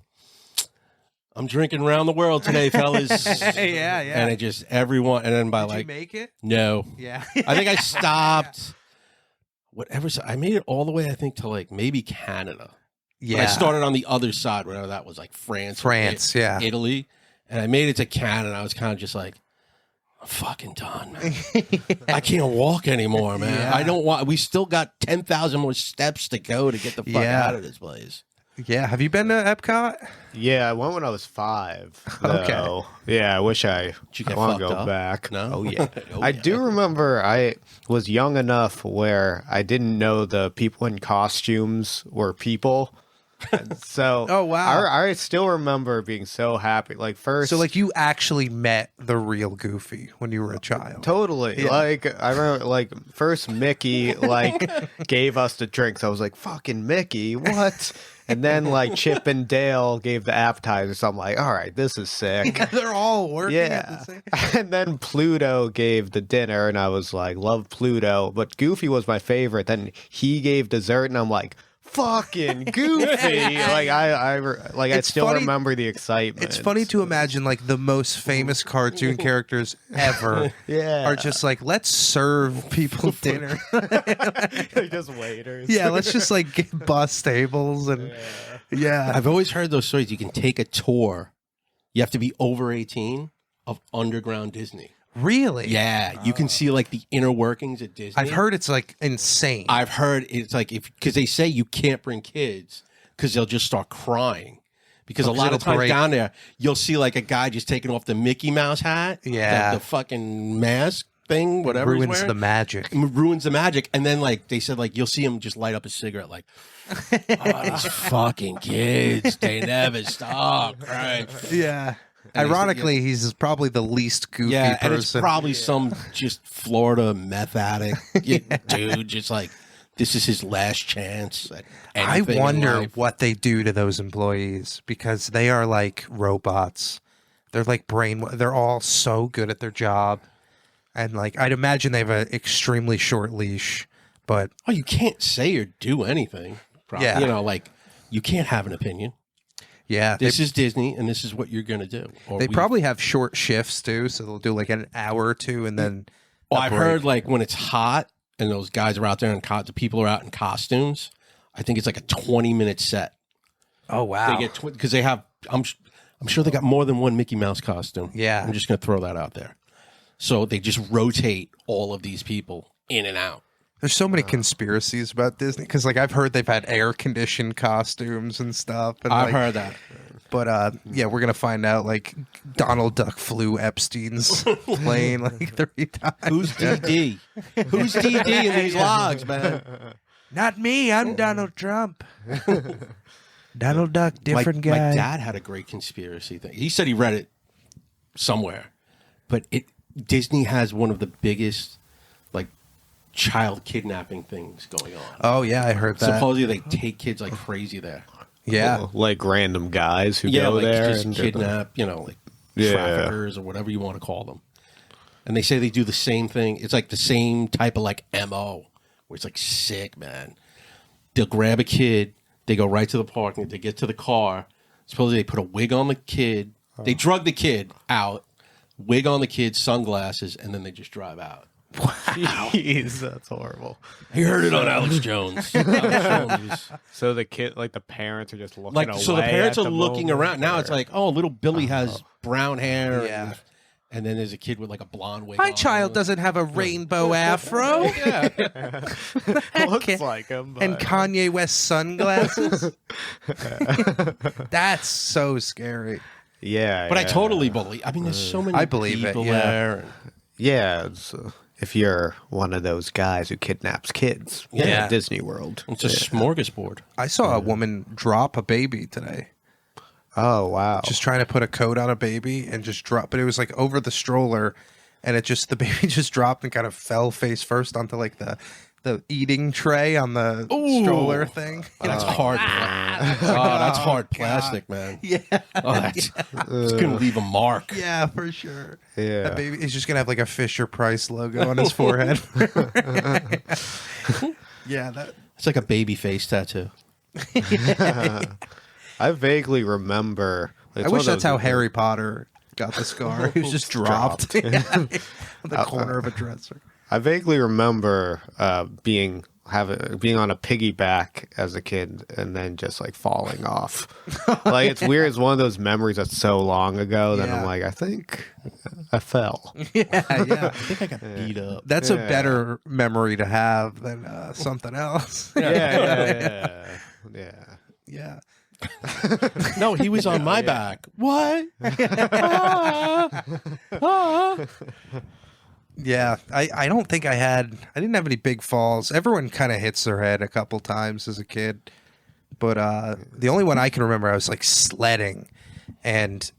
I'm drinking around the world today, fellas. yeah. And it just everyone, and then by Did like you make it? no, Yeah. I think I stopped. Whatever, I made it all the way. I think to like maybe Canada. Yeah. But I started on the other side, whatever that was, like France, yeah. Italy, and I made it to Canada. I was kind of just like, I'm fucking done, man. I can't walk anymore, man. Yeah. I don't want. We still got 10,000 more steps to go to get the fuck out of this place. Yeah. Have you been to Epcot? Yeah, I went when I was 5. Okay. though. Yeah, I wish I Did you get want to fucked go up? back. No? Oh yeah. Oh, I yeah. do remember I was young enough where I didn't know the people in costumes were people. And so Oh, wow. I still remember being so happy. Like first So like you actually met the real Goofy when you were a child. Totally. Yeah. Like I remember like first Mickey like gave us the drinks. I was like, fucking Mickey, what? And then like Chip and Dale gave the appetizers. So I'm like, all right, this is sick. They're all working at Yeah. the same And then Pluto gave the dinner and I was like, love Pluto. But Goofy was my favorite. Then he gave dessert and I'm like, fucking Goofy. Like I It's still funny- remember the excitement. It's funny to imagine like the most famous cartoon characters ever Yeah. are just like, let's serve people dinner. They're just waiters. Yeah, let's just like get bus tables and yeah. I've always heard those stories. You can take a tour. You have to be over 18 of underground Disney. Really? Yeah, you can see like the inner workings at Disney. I've heard it's like insane. I've heard it's like because they say you can't bring kids because they'll just start crying because a lot of times down there, you'll see like a guy just taking off the Mickey Mouse hat. Yeah. The fucking mask thing, whatever he's ruins wearing. the magic. Ruins the magic. And then like they said, like you'll see him just light up a cigarette like, oh, these fucking kids, they never stop, right? Yeah. And ironically, he's probably the least goofy person. And it's probably some just Florida meth addict dude, just like, this is his last chance at I anything in wonder life. what they do to those employees because they are like robots. They're like they're all so good at their job. And like, I'd imagine they have an extremely short leash, but. Oh, you can't say or do anything. Probably. Yeah. You know, like, you can't have an opinion. Yeah. This is Disney, and this is what you're going to do. Or they probably have short shifts too, so they'll do like an hour or two and then. Well, I've heard like when it's hot and those guys are out there and the people are out in costumes, I think it's like a 20-minute set. Oh, wow. They get because they have, I'm sure they got more than one Mickey Mouse costume. Yeah. I'm just going to throw that out there. So they just rotate all of these people in and out. There's so many conspiracies about Disney because, like, I've heard they've had air-conditioned costumes and stuff. And, I've heard that. But, yeah, we're going to find out, like, Donald Duck flew Epstein's plane, like, 3 times. Who's DD? Who's DD in these logs, man? Not me. I'm Donald Trump. Donald Duck, different guy. My dad had a great conspiracy thing. He said he read it somewhere. But Disney has one of the biggest, like, child kidnapping things going on. Oh, yeah, I heard that. Supposedly they take kids like crazy there. Yeah. Like random guys who go like there just and kidnap, like traffickers or whatever you want to call them. And they say they do the same thing. It's like the same type of like MO where it's like sick, man. They'll grab a kid, they go right to the parking, they get to the car. Supposedly they put a wig on the kid. They drug the kid out. Wig on the kid, sunglasses, and then they just drive out. Jeez, that's horrible. You heard it on Alex Jones. So the kid, like the parents are just looking Like, away so the parents at are the looking moment, around. Now it's like, oh, little Billy has brown hair. Yeah. And then there's a kid with like a blonde wig My on. child doesn't have a rainbow afro. looks like him. But... And Kanye West sunglasses. That's so scary. Yeah, But I totally believe. I mean, there's so many I believe it, people yeah. there. Yeah, it's, if you're one of those guys who kidnaps kids at Disney World. It's a smorgasbord. I saw a woman drop a baby today. Oh, wow. Just trying to put a coat on a baby and just drop. But it was like over the stroller, and the baby just dropped and kind of fell face first onto like the eating tray on the stroller thing. That's hard. That's hard plastic, man. Yeah. It's going to leave a mark. Yeah, for sure. Yeah. That baby is just going to have like a Fisher Price logo on his forehead. Yeah. It's like a baby face tattoo. I vaguely remember. I wish that's how Harry Potter got the scar. He was just dropped on the corner of a dresser. I vaguely remember being on a piggyback as a kid and then just like falling off. Like it's weird. It's one of those memories that's so long ago that I'm like, I think I fell. Yeah. I think I got beat up. That's a better memory to have than something else. Yeah. No, he was on my back. What? Yeah, I don't think I didn't have any big falls. Everyone kind of hits their head a couple times as a kid. But the only one I can remember, I was like sledding, and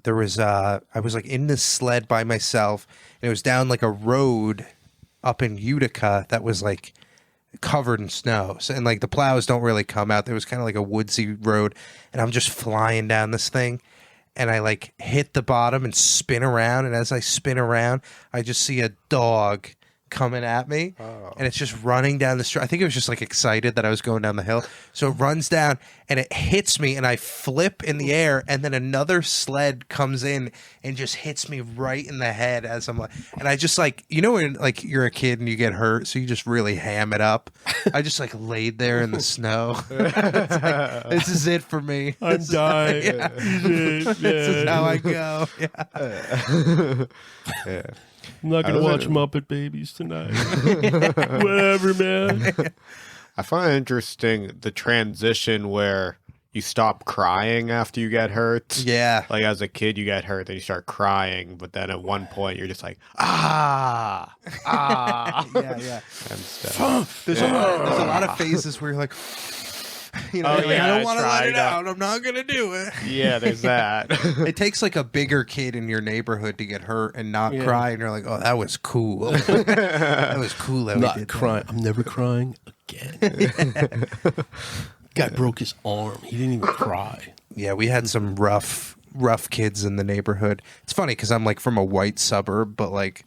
there was I was like in this sled by myself, and it was down like a road up in Utica that was like covered in snow. So, and like the plows don't really come out. There was kind of like a woodsy road, and I'm just flying down this thing. And I like hit the bottom and spin around. And as I spin around, I just see a dog coming at me. And it's just running down the street. I think it was just like excited that I was going down the hill. So it runs down and it hits me and I flip in the air. And then another sled comes in and just hits me right in the head as I'm like, and I just like, you know, when like you're a kid and you get hurt. So you just really ham it up. I just like laid there in the snow. It's like, this is it for me. I'm dying. Yeah. This is how I go. Yeah. I'm not going to watch Muppet Babies tonight. Whatever, man. I find it interesting the transition where you stop crying after you get hurt. Yeah. Like as a kid, you get hurt, then you start crying, but then at one point you're just like, ah. Yeah. And stuff. There's a lot of phases where you're like, you know, Oh, you're like, yeah, I don't want to let it tried out. I'm not gonna do it. Yeah, there's that. It takes like a bigger kid in your neighborhood to get hurt and not cry, and you're like, oh, that was cool. That was cool. That Not we did crying. that. I'm never crying again. Guy broke his arm. He didn't even cry. Yeah, we had some rough kids in the neighborhood. It's funny because I'm like from a white suburb, but like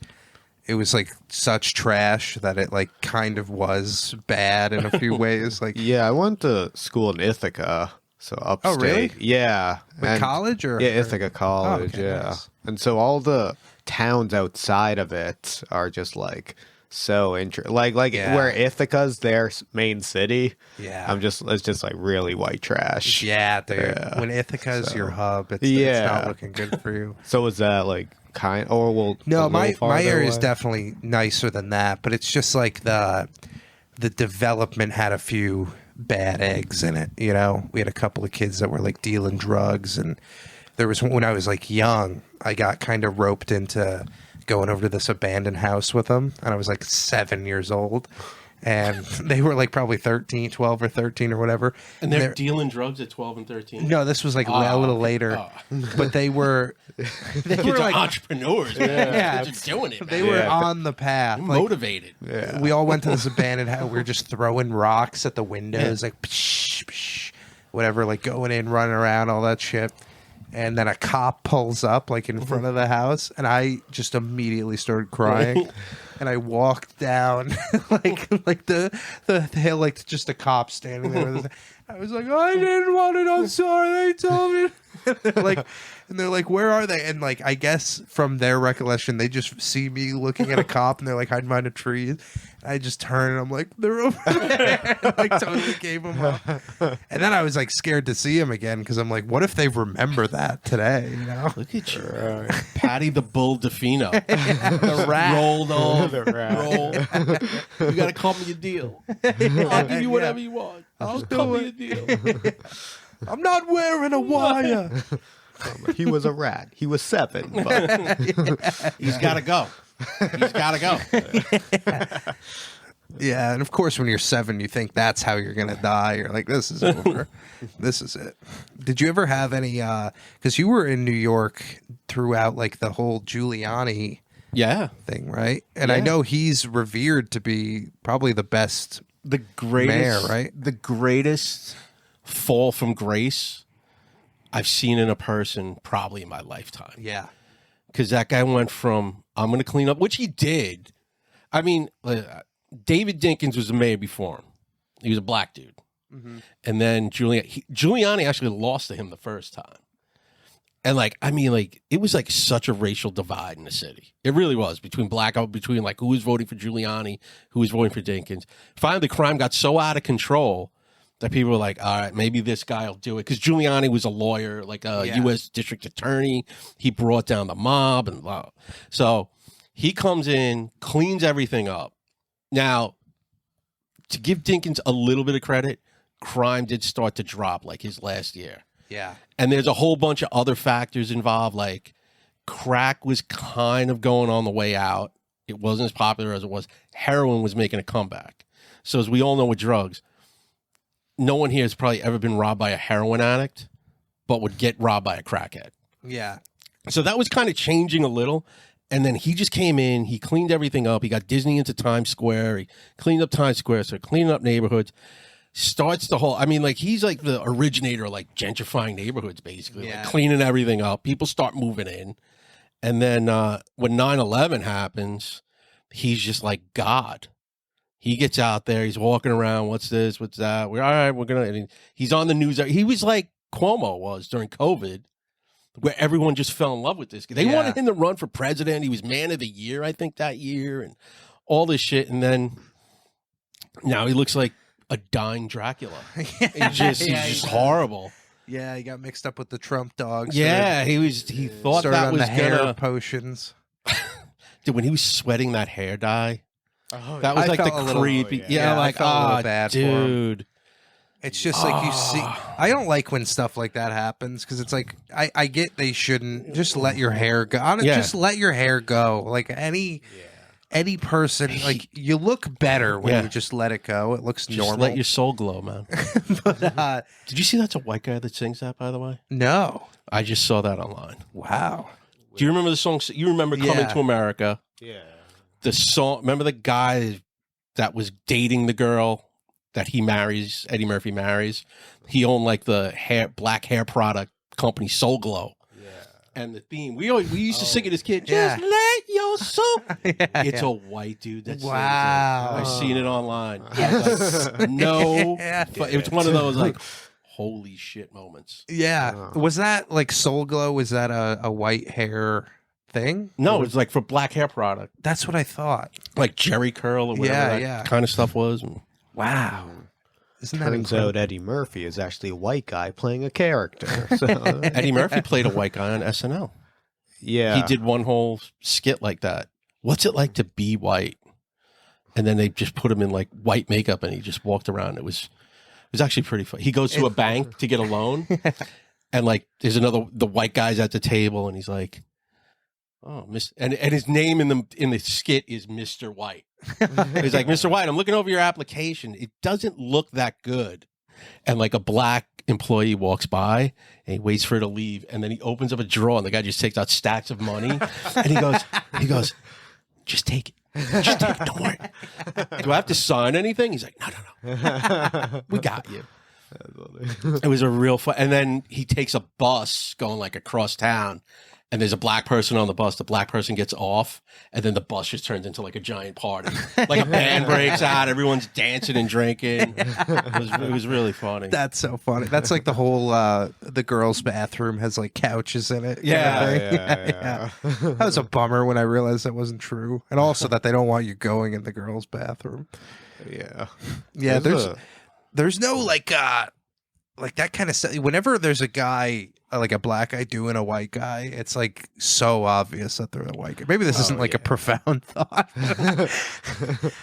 it was like such trash that it like kind of was bad in a few ways. Like, Yeah, I went to school in Ithaca, so upstate. Oh, really? Yeah. like college or Yeah, Ithaca College, okay, yeah. nice. And so all the towns outside of it are just like so like Yeah. where Ithaca's their main city. Yeah. It's just like really white trash. Yeah, dude. Yeah. When Ithaca's So- your hub, it's Yeah. not looking good for you. So is that like No, my area is away? definitely nicer than that, but it's just like the development had a few bad eggs in it. You know, we had a couple of kids that were like dealing drugs, and there was when I was like young, I got kind of roped into going over to this abandoned house with them, and I was like 7 years old. And they were like probably 12 or 13 or whatever. And they're dealing drugs at 12 and 13? No, this was like a little later. But they were Kids are like entrepreneurs. Yeah. Kids are doing it, man. they were Yeah. on the path. They're Like, motivated. Yeah. we all went to this abandoned house. We were just throwing rocks at the windows, like psh, psh, whatever, like going in, running around, all that shit. And then a cop pulls up like in front of the house, and I just immediately started crying. And I walked down like the hill, like just a cop standing there. I was like, I didn't want it. I'm sorry. They told me. And they're like, where are they? And like, I guess from their recollection, they just see me looking at a cop, and they're like hiding behind a tree. I just turn and I'm like, they're over there. Like totally gave them up. And then I was like scared to see him again because I'm like, what if they remember that today? You know, Look at you. Patty the Bull DeFino. the rat. Rolled on. The rat. Roll. You got to call me a deal. I'll give you whatever you want. Just do call me it. a deal. I'm not wearing a wire. He was a rat. He was 7. But He's got to go. He's got to go. Yeah, and of course, when you're 7, you think that's how you're gonna die. You're like, this is over. This is it. Did you ever have any? Because you were in New York throughout, like the whole Giuliani Yeah. thing, right? And I Yeah. know he's revered to be probably the best. The greatest, Mayor, right? The greatest fall from grace I've seen in a person probably in my lifetime. Yeah, Because that guy went from, I'm going to clean up, which he did. I mean, David Dinkins was the mayor before him. He was a black dude. Mm-hmm. And then Giuliani actually lost to him the first time. And it was like such a racial divide in the city. It really was between like who was voting for Giuliani, who was voting for Dinkins. Finally, the crime got so out of control that people were like, all right, maybe this guy will do it. Because Giuliani was a lawyer, like a U.S. district attorney. He brought down the mob and blah. So he comes in, cleans everything up. Now, to give Dinkins a little bit of credit, crime did start to drop like his last year. yeah, And there's a whole bunch of other factors involved, like crack was kind of going on the way out. It wasn't as popular as it was. Heroin was making a comeback. So as we all know with drugs, no one here has probably ever been robbed by a heroin addict, but would get robbed by a crackhead. yeah. So that was kind of changing a little. And then he just came in, he cleaned everything up. He got Disney into Times Square. He cleaned up Times Square, so cleaning up neighborhoods. Starts the whole, he's like the originator of like gentrifying neighborhoods, basically, Yeah. like cleaning everything up. People start moving in. And then when 9/11 happens, he's just like God. He gets out there, he's walking around. What's this? What's that? We're all right. We're going to, he's on the news. He was like Cuomo was during COVID, where everyone just fell in love with this. They wanted him to run for president. He was man of the year, I think, that year, and all this shit. And then now he looks like a dying Dracula. He's just horrible. Yeah, he got mixed up with the Trump dogs. Yeah, he thought started that on was the hair gonna. potions. Dude, when he was sweating that hair dye, that was I like felt the a little- creepy. yeah. yeah, I like felt a little bad for him. dude. It's just like you see. I don't like when stuff like that happens because it's like I get they shouldn't just let your hair go. Just let your hair go. Like any person, like you look better when you just let it go. It looks normal. Just let your soul glow, man. But, did you see that's a white guy that sings that? By the way, no. I just saw that online. Wow. Do you remember the song? You remember Coming to America? Yeah. The song. Remember the guy that was dating the girl that he marries, Eddie Murphy marries. He owned like the black hair product company Soul Glow. Yeah. And the theme we used to sing it as kids. Just let your soul. It's a white dude that sings it. I've seen it online. Yes. No. It was one of those like holy shit moments. Yeah. Was that like Soul Glow? Was that a white hair thing? No, it's like for black hair product. That's what I thought. Like Jerry Curl or whatever that kind of stuff was. Wow. Isn't that Turns out Eddie Murphy is actually a white guy playing a character. So. Eddie Murphy played a white guy on SNL. Yeah. He did one whole skit like that. What's it like to be white? And then they just put him in like white makeup and he just walked around. It was actually pretty fun. He goes to a bank to get a loan and like there's the white guy's at the table and he's like, oh, and his name in the skit is Mr. White. He's like, Mr. White, I'm looking over your application. It doesn't look that good. And like a black employee walks by and he waits for her to leave. And then he opens up a drawer and the guy just takes out stacks of money. And he goes, just take it. Just take it. Don't worry. Do I have to sign anything? He's like, no. We got you. It was a real fun. And then he takes a bus going like across town. And there's a black person on the bus. The black person gets off, and then the bus just turns into like a giant party. Like a band breaks out, everyone's dancing and drinking. It was really funny. That's so funny. That's like the whole the girls' bathroom has like couches in it. Yeah. That was a bummer when I realized that wasn't true, and also that they don't want you going in the girls' bathroom. Yeah. Yeah. There's no like that kind of stuff. Whenever there's a guy, like a black guy doing a white guy, it's like so obvious that they're a white guy. Maybe this isn't like a profound thought,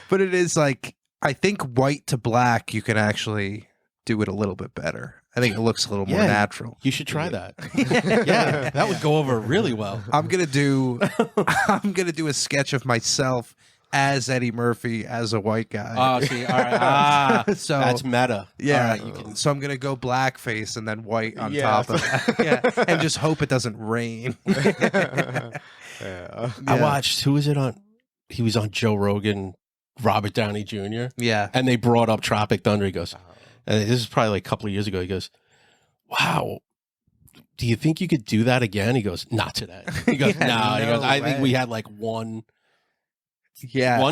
but it is like, I think white to black, you can actually do it a little bit better. I think it looks a little more natural. You should try that. Yeah, that would go over really well. I'm gonna do a sketch of myself as Eddie Murphy as a white guy. Oh, see, all right. So that's meta. Yeah. Right, so I'm gonna go blackface and then white on top of that. And just hope it doesn't rain. I watched. Who was it on? He was on Joe Rogan, Robert Downey Jr. Yeah, and they brought up Tropic Thunder. He goes, and this is probably like a couple of years ago. He goes, "Wow, do you think you could do that again?" He goes, "Not today." He goes, "No." He goes, "I think we had like one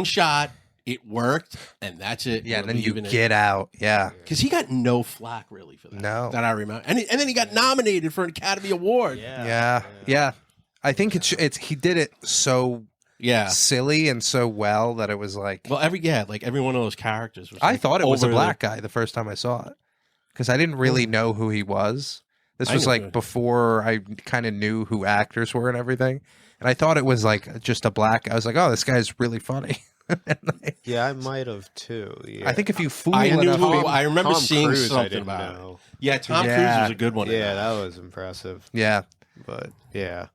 shot. It worked, and that's it." Yeah, and then you get out. Yeah, because he got no flack really for that. No, that I remember, and then he got nominated for an Academy Award. Yeah. I think it's he did it so silly and so well that it was like, well, every one of those characters was I like thought it was a black guy the first time I saw it because I didn't really know who he was. This was like before I kind of knew who actors were and everything, and I thought it was like just a black guy. I was like, oh, this guy's really funny. Yeah, I might have too. Yeah. I think if you fool I enough people, I remember Tom seeing Cruise, something about it. Yeah, Tom Cruise was a good one. Yeah, that was impressive. Yeah, but yeah,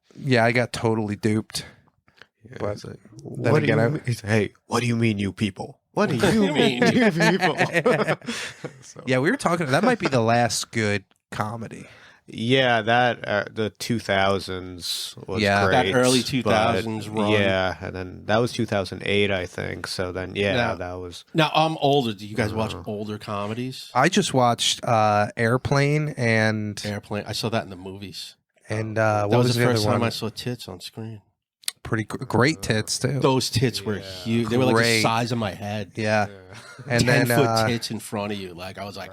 I got totally duped. Yeah, but like, what do you mean? Hey, what do you mean, you people? What do you mean, you people? Yeah, we were talking. That might be the last good comedy. Yeah, that the 2000s was great. That early 2000s run. Yeah, and then that was 2008, I think. So then, that was. Now I'm older. Do you guys watch older comedies? I just watched Airplane and Airplane. I saw that in the movies. And that was the first time I saw tits on screen. Pretty great tits too. Those tits were huge. They were like the size of my head. Yeah, and 10-foot tits in front of you. Like I was like,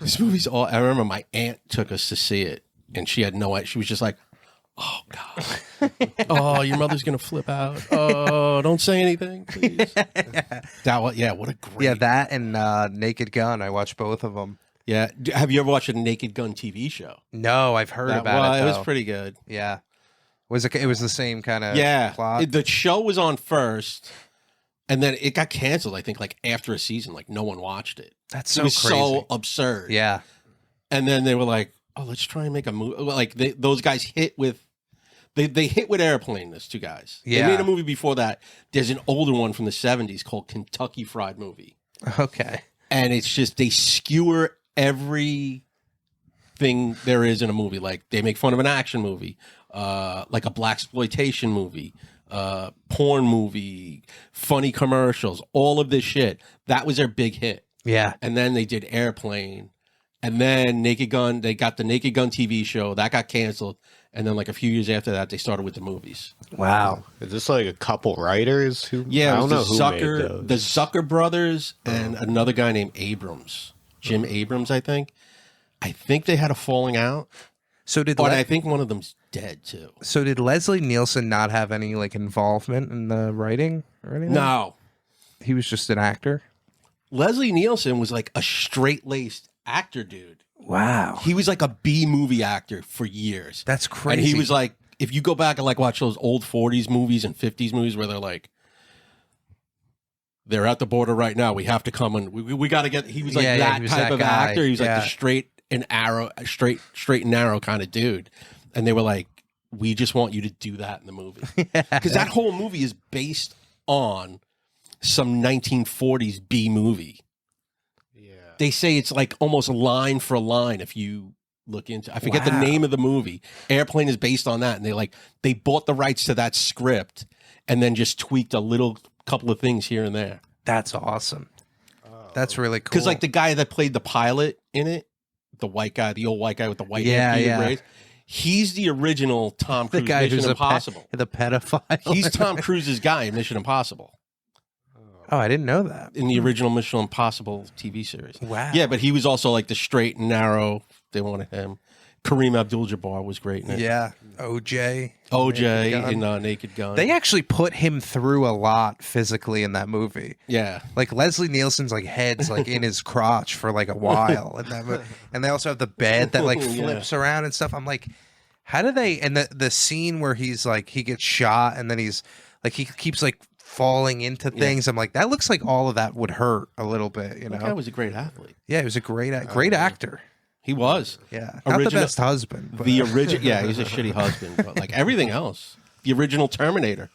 this movie's all. I remember my aunt took us to see it, and she had no idea. She was just like, "Oh God, oh your mother's gonna flip out. Oh, don't say anything, please." That was what a great. That and Naked Gun. I watched both of them. Yeah, have you ever watched a Naked Gun TV show? No, I've heard about it. It was pretty good. Yeah, it was the same kind of plot? The show was on first, and then it got canceled. I think like after a season, like no one watched it. That's It so was crazy. so absurd. Yeah. And then they were like, "Oh, let's try and make a movie." Like those guys hit with, they hit with Airplane. Those two guys. Yeah. They made a movie before that. There's an older one from the '70s called Kentucky Fried Movie, Okay. and it's just they skewer everything there is in a movie. Like they make fun of an action movie, like a blaxploitation movie, porn movie, funny commercials, all of this shit. That was their big hit. Yeah. And then they did Airplane. And then Naked Gun, they got the Naked Gun TV show. That got canceled. And then like a few years after that, they started with the movies. Wow. Is this like a couple writers who? Yeah, I it don't was know the who made Zucker, those. the Zucker brothers and another guy named Abrams. Jim Abrams, I think. I think they had a falling out. So did But I think one of them's dead too. so did Leslie Nielsen not have any like involvement in the writing or anything? No. He was just an actor. Leslie Nielsen was like a straight-laced actor dude. Wow. He was like a B movie actor for years. That's crazy. And he was like, if you go back and like watch those old 40s movies and 50s movies where they're like, they're at the border right now, we have to come and we got to get, he was like that he was type that of guy. actor. He was Yeah. like the straight and narrow kind of dude. And they were like, we just want you to do that in the movie. Because that whole movie is based on some 1940s B movie. Yeah. They say it's like almost line for line if you look into, I forget the Wow. name of the movie. Airplane is based on that. And they bought the rights to that script and then just tweaked a little couple of things here and there. That's awesome. That's really cool. Because like the guy that played the pilot in it, the white guy, the old white guy with the white Yeah, hair, yeah. braids, he's the original Tom the Cruise guy Mission who's Impossible. the pedophile. He's Tom Cruise's guy in Mission Impossible. Oh, I didn't know that. In the original Mission Impossible TV series. Wow. Yeah, but he was also like the straight and narrow. They wanted him. Kareem Abdul-Jabbar was great in it. Yeah. OJ. OJ Naked Gun. in Naked Gun. They actually put him through a lot physically in that movie. yeah. Like Leslie Nielsen's like head's like in his crotch for like a while in that movie. And they also have the bed that like Yeah. flips around and stuff. I'm like, how do they, and the scene where he's like he gets shot and then he's like he keeps like falling into things. I'm like, that looks like all of that would hurt a little bit, you That guy know? was a great athlete. Yeah, he was a great actor. He was. Yeah. Not the Original- best husband. But, The original, yeah, he's a shitty husband, but like everything else, the original Terminator,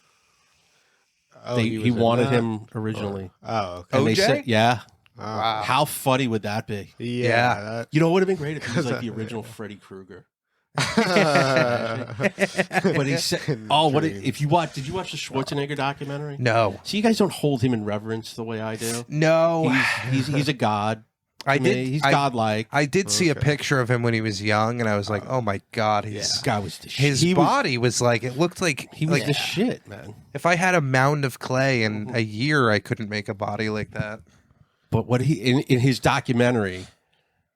Oh, he was in wanted that? him originally. Oh, okay. And they OJ? said, yeah. wow. How funny would that be? Yeah. that- You know what would have been great if he was like the original Freddy Krueger. But he said, "Oh, what if you watch? Did you watch the Schwarzenegger documentary? No. So you guys don't hold him in reverence the way I do. No. He's a god. I to me. did. He's I, godlike. I did see a picture of him when he was young, and I was like, "Oh my god, This guy was the his he body was like it looked like Was, he was like the shit, man. if I had a mound of clay in a year, I couldn't make a body like that." But what he in his documentary,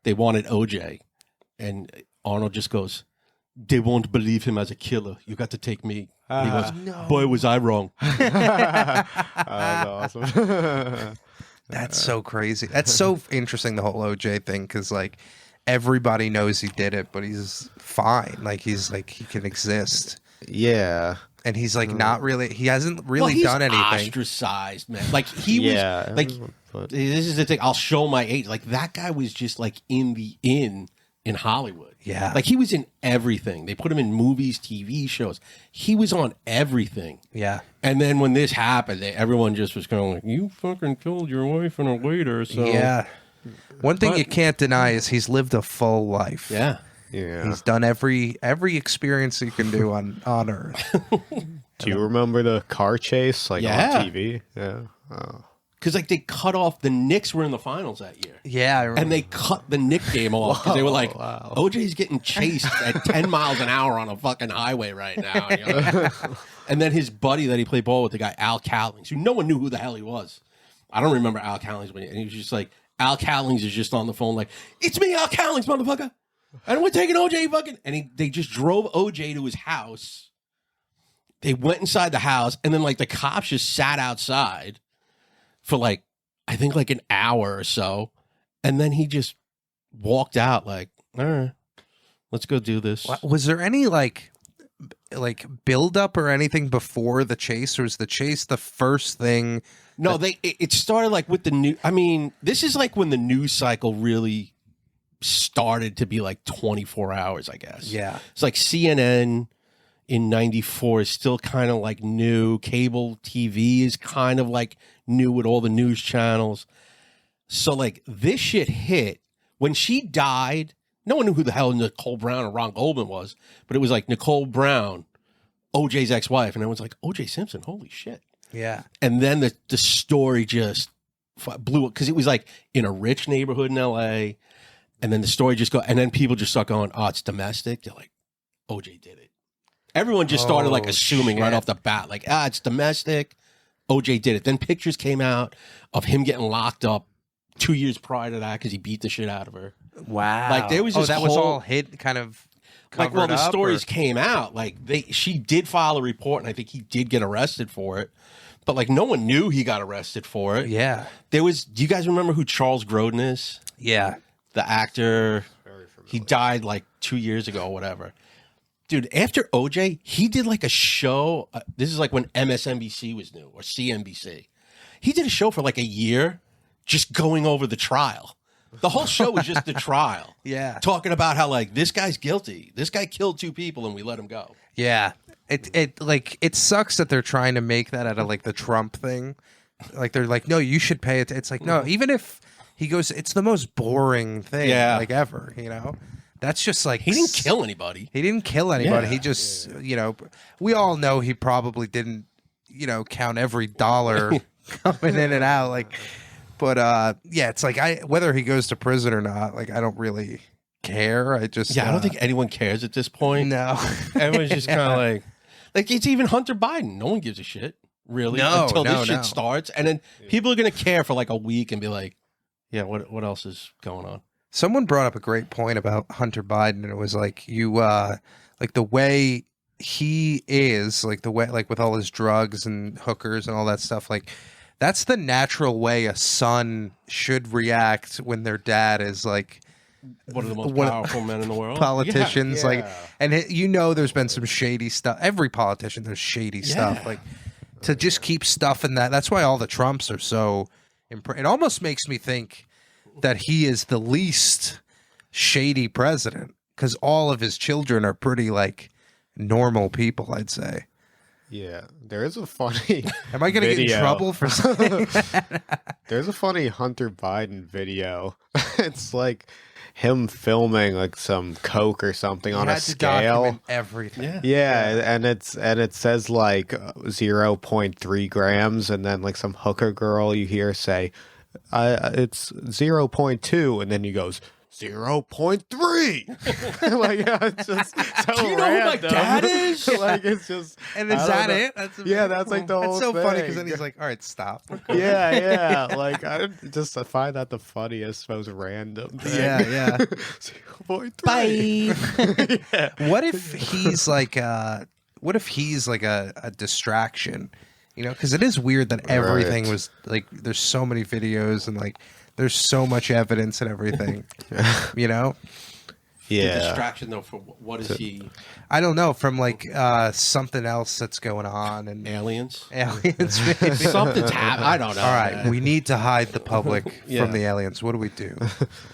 they wanted OJ, and Arnold just goes, "They won't believe him as a killer. You got to take me." And he goes, "Boy, was I wrong." That's awesome. That's so crazy. That's so interesting, the whole OJ thing, because like everybody knows he did it, but he's fine. Like he's like he can exist, yeah. and he's like not really. He hasn't really He's done anything. ostracized, man. Like he Yeah. was like. But This is the thing. I'll show my age. Like that guy was just like in Hollywood. Yeah. Like he was in everything. They put him in movies, TV shows. He was on everything. Yeah, And then when this happened, everyone just was going like, "You fucking killed your wife and a waiter." So yeah. One thing But- you can't deny is he's lived a full life. yeah. yeah. He's done every experience you can do on Earth. Do you remember the car chase like Yeah. on TV? Yeah. Oh. Because like they cut off the Knicks were in the finals that year. Yeah, I remember. And they cut the Nick game off because they were like, wow. OJ's getting chased at 10 miles an hour on a fucking highway right now. And, you're like- and then his buddy that he played ball with, the guy Al Cowlings, who no one knew who the hell he was. I don't remember Al Cowlings, and he was just like, Al Cowlings is just on the phone like, "It's me, Al Cowlings, motherfucker. And we're taking OJ fucking." And they just drove OJ to his house. They went inside the house, and then like the cops just sat outside for like, I think like an hour or so. And then he just walked out like, "All right, let's go do this." Was there any like like build up or anything before the chase, or was the chase the first thing? No, it started like with the new. I mean, this is like when the news cycle really started to be like 24 hours, I guess. Yeah. It's like CNN in 94 is still kind of like new. Cable TV is kind of like new with all the news channels. So like this shit hit when she died. No one knew who the hell Nicole Brown or Ron Goldman was, but it was like Nicole Brown, OJ's ex-wife, and everyone's like, OJ Simpson, holy shit. Yeah. And then the story just blew up because it was like in a rich neighborhood in LA, and then the story just and then people just start going, oh, it's domestic. They're like, OJ did it. Everyone just started like assuming right off the bat, like, it's domestic. OJ did it. Then pictures came out of him getting locked up 2 years prior to that because he beat the shit out of her. Wow. Like there was this that was all hid kind of like, well, the up, stories came out. Like she did file a report, and I think he did get arrested for it. But like no one knew he got arrested for it. Yeah. Do you guys remember who Charles Grodin is? Yeah. The actor. He died like 2 years ago or whatever. Dude, after OJ, he did like a show. This is like when MSNBC was new, or CNBC. He did a show for like a year just going over the trial. The whole show was just the trial. Yeah. Talking about how like this guy's guilty. This guy killed 2 people and we let him go. Yeah. It sucks that they're trying to make that out of like the Trump thing. Like they're like, no, you should pay it. It's like, no, even if he goes, it's the most boring thing like ever, you know? That's just like he didn't kill anybody. He didn't kill anybody. Yeah. He just, you know, we all know he probably didn't, you know, count every dollar coming in and out. Like, but yeah, it's like whether he goes to prison or not, like I don't really care. I just I don't think anyone cares at this point. No, everyone's just kind of like it's even Hunter Biden. No one gives a shit really until this shit starts, and then people are gonna care for like a week and be like, yeah, what else is going on? Someone brought up a great point about Hunter Biden, and it was like you like the way he is, like the way like with all his drugs and hookers and all that stuff, like that's the natural way a son should react when their dad is like one of the most powerful men in the world. Politicians, like, and you know, there's been some shady stuff. Every politician, there's shady stuff. Like to just keep stuffing that. That's why all the Trumps are so. It almost makes me think that he is the least shady president because all of his children are pretty like normal people, I'd say. Yeah, there is a funny. Am I going to get in trouble for saying that? There's a funny Hunter Biden video. It's like him filming like some coke or something on a scale. Everything. Yeah, and it says like 0.3 grams, and then like some hooker girl you hear say, "It's 0.2," and then he goes 0.3. Like, yeah, it's just so do you know random. who my dad is? Like, it's just, and is that it? That's like the whole That's so thing. funny because then he's like, "All right, stop." Yeah. Like I find that the funniest, most random thing. Yeah. 0.3. Bye. Yeah. What if he's like a distraction? You know, because it is weird that everything was like. There's so many videos and like. There's so much evidence and everything, you know? Yeah. The distraction, though, for what is he? I don't know. From like something else that's going on. And aliens? Aliens, maybe. Something's happening. I don't know. All right. We need to hide the public Yeah. from the aliens. What do we do?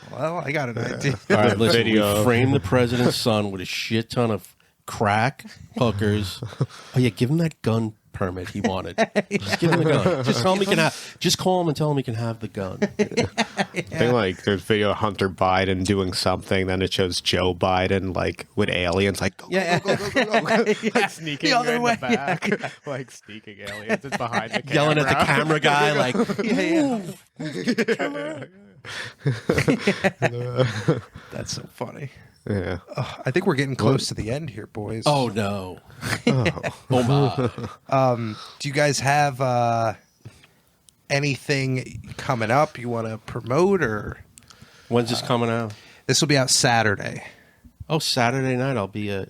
Well, I got an idea. All right, listen. We framed the president's son with a shit ton of crack, hookers. Oh, yeah, give him that gun permit he wanted. Just give him the gun. Just tell him he can have. Just call him and tell him he can have the gun. I think like there's video of Hunter Biden doing something, then it shows Joe Biden like with aliens, like go. Like sneaking The other in way. the back, like sneaking aliens is behind the camera, Yelling at the camera guy, like, That's so funny. Yeah. I think we're getting close to the end here, boys. oh no. Oh my. Do you guys have anything coming up you want to promote, or When's this coming out? this will be out Saturday? Oh, Saturday night I'll be at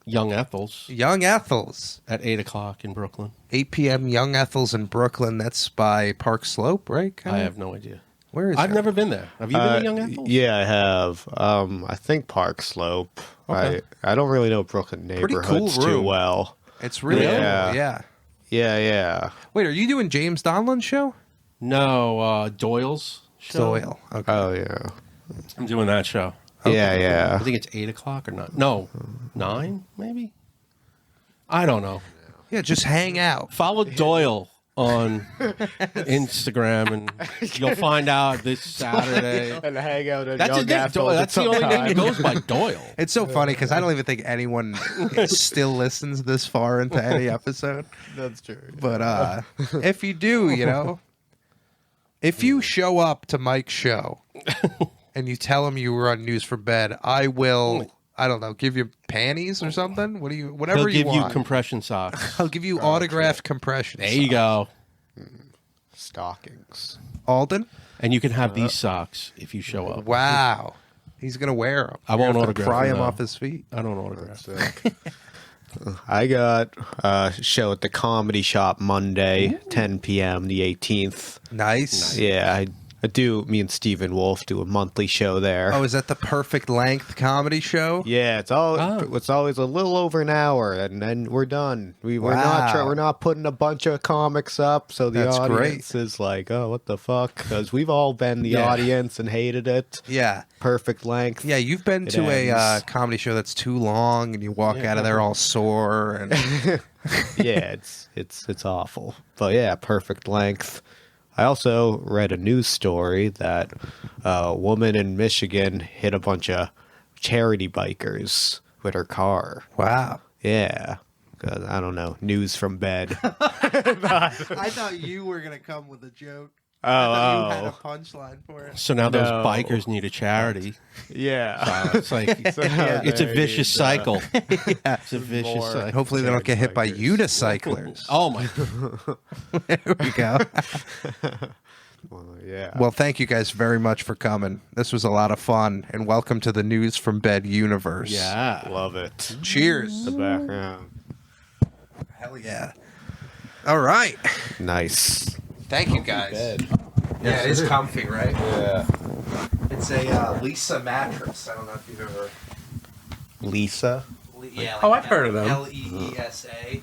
Young Ethel's Young Ethel's, at 8:00 in Brooklyn. 8 p.m. Young Ethel's in Brooklyn. That's by Park Slope, right? I have no idea. Where is I've Young never been there. Have you been to Young Apples? Yeah, I have. I think Park Slope. Okay. I don't really know Brooklyn Pretty cool neighborhoods too room. well. It's really Yeah. cool. Yeah. Yeah. Wait, are you doing James Donlan's show? No, Doyle's show. Doyle. Okay. Oh yeah. I'm doing that show. Yeah. I think it's 8 o'clock or not. No, 9 maybe. I don't know. Yeah, just hang out. Follow Doyle on Instagram, and you'll find out this Saturday. And hang out at That's his Young name. Apples That's at the only some name he time. goes by, Doyle. It's so funny because I don't even think anyone still listens this far into any episode. That's true. But if you do, if you show up to Mike's show and you tell him you were on News for Bed, I will, I don't know, give you panties or something. Whatever He'll you give you want. compression socks. I'll give you autographed compression. There you go. Stockings. Alden? And you can have these socks if you show up. Wow. He's going to wear them. I won't autograph Pry them, him though. off his feet. I don't autograph. I got a show at the Comedy Shop Monday, 10 p.m. the 18th. Nice. Yeah, I do. Me and Stephen Wolf do a monthly show there. Oh, is that the perfect length comedy show? Yeah, it's always a little over an hour, and then we're done. We're Wow. not putting a bunch of comics up, so the That's audience is like, oh, what the fuck? Because we've all been the audience and hated it. Yeah. Perfect length. Yeah, you've been It to a ends. comedy show that's too long, and you walk out of there all sore. And Yeah, it's awful. But yeah, perfect length. I also read a news story that a woman in Michigan hit a bunch of charity bikers with her car. wow. Yeah. 'Cause, I don't know. News from bed. I thought you were gonna come with a joke. I thought you had a punchline for it. So now those No. bikers need a charity. Yeah. It's like it's a vicious cycle. It's a vicious more. cycle. Hopefully, they don't get hit by unicyclers. Oh my! There we go. Well, yeah. Well, thank you guys very much for coming. This was a lot of fun, and welcome to the News from Bed universe. Yeah. Love it. Cheers. The background. Hell yeah. All right. Nice. Thank you guys. Yeah, it is comfy, right? Yeah. It's a Lisa mattress. I don't know if you've ever. Lisa. Yeah. Oh, I've heard of them. Leesa.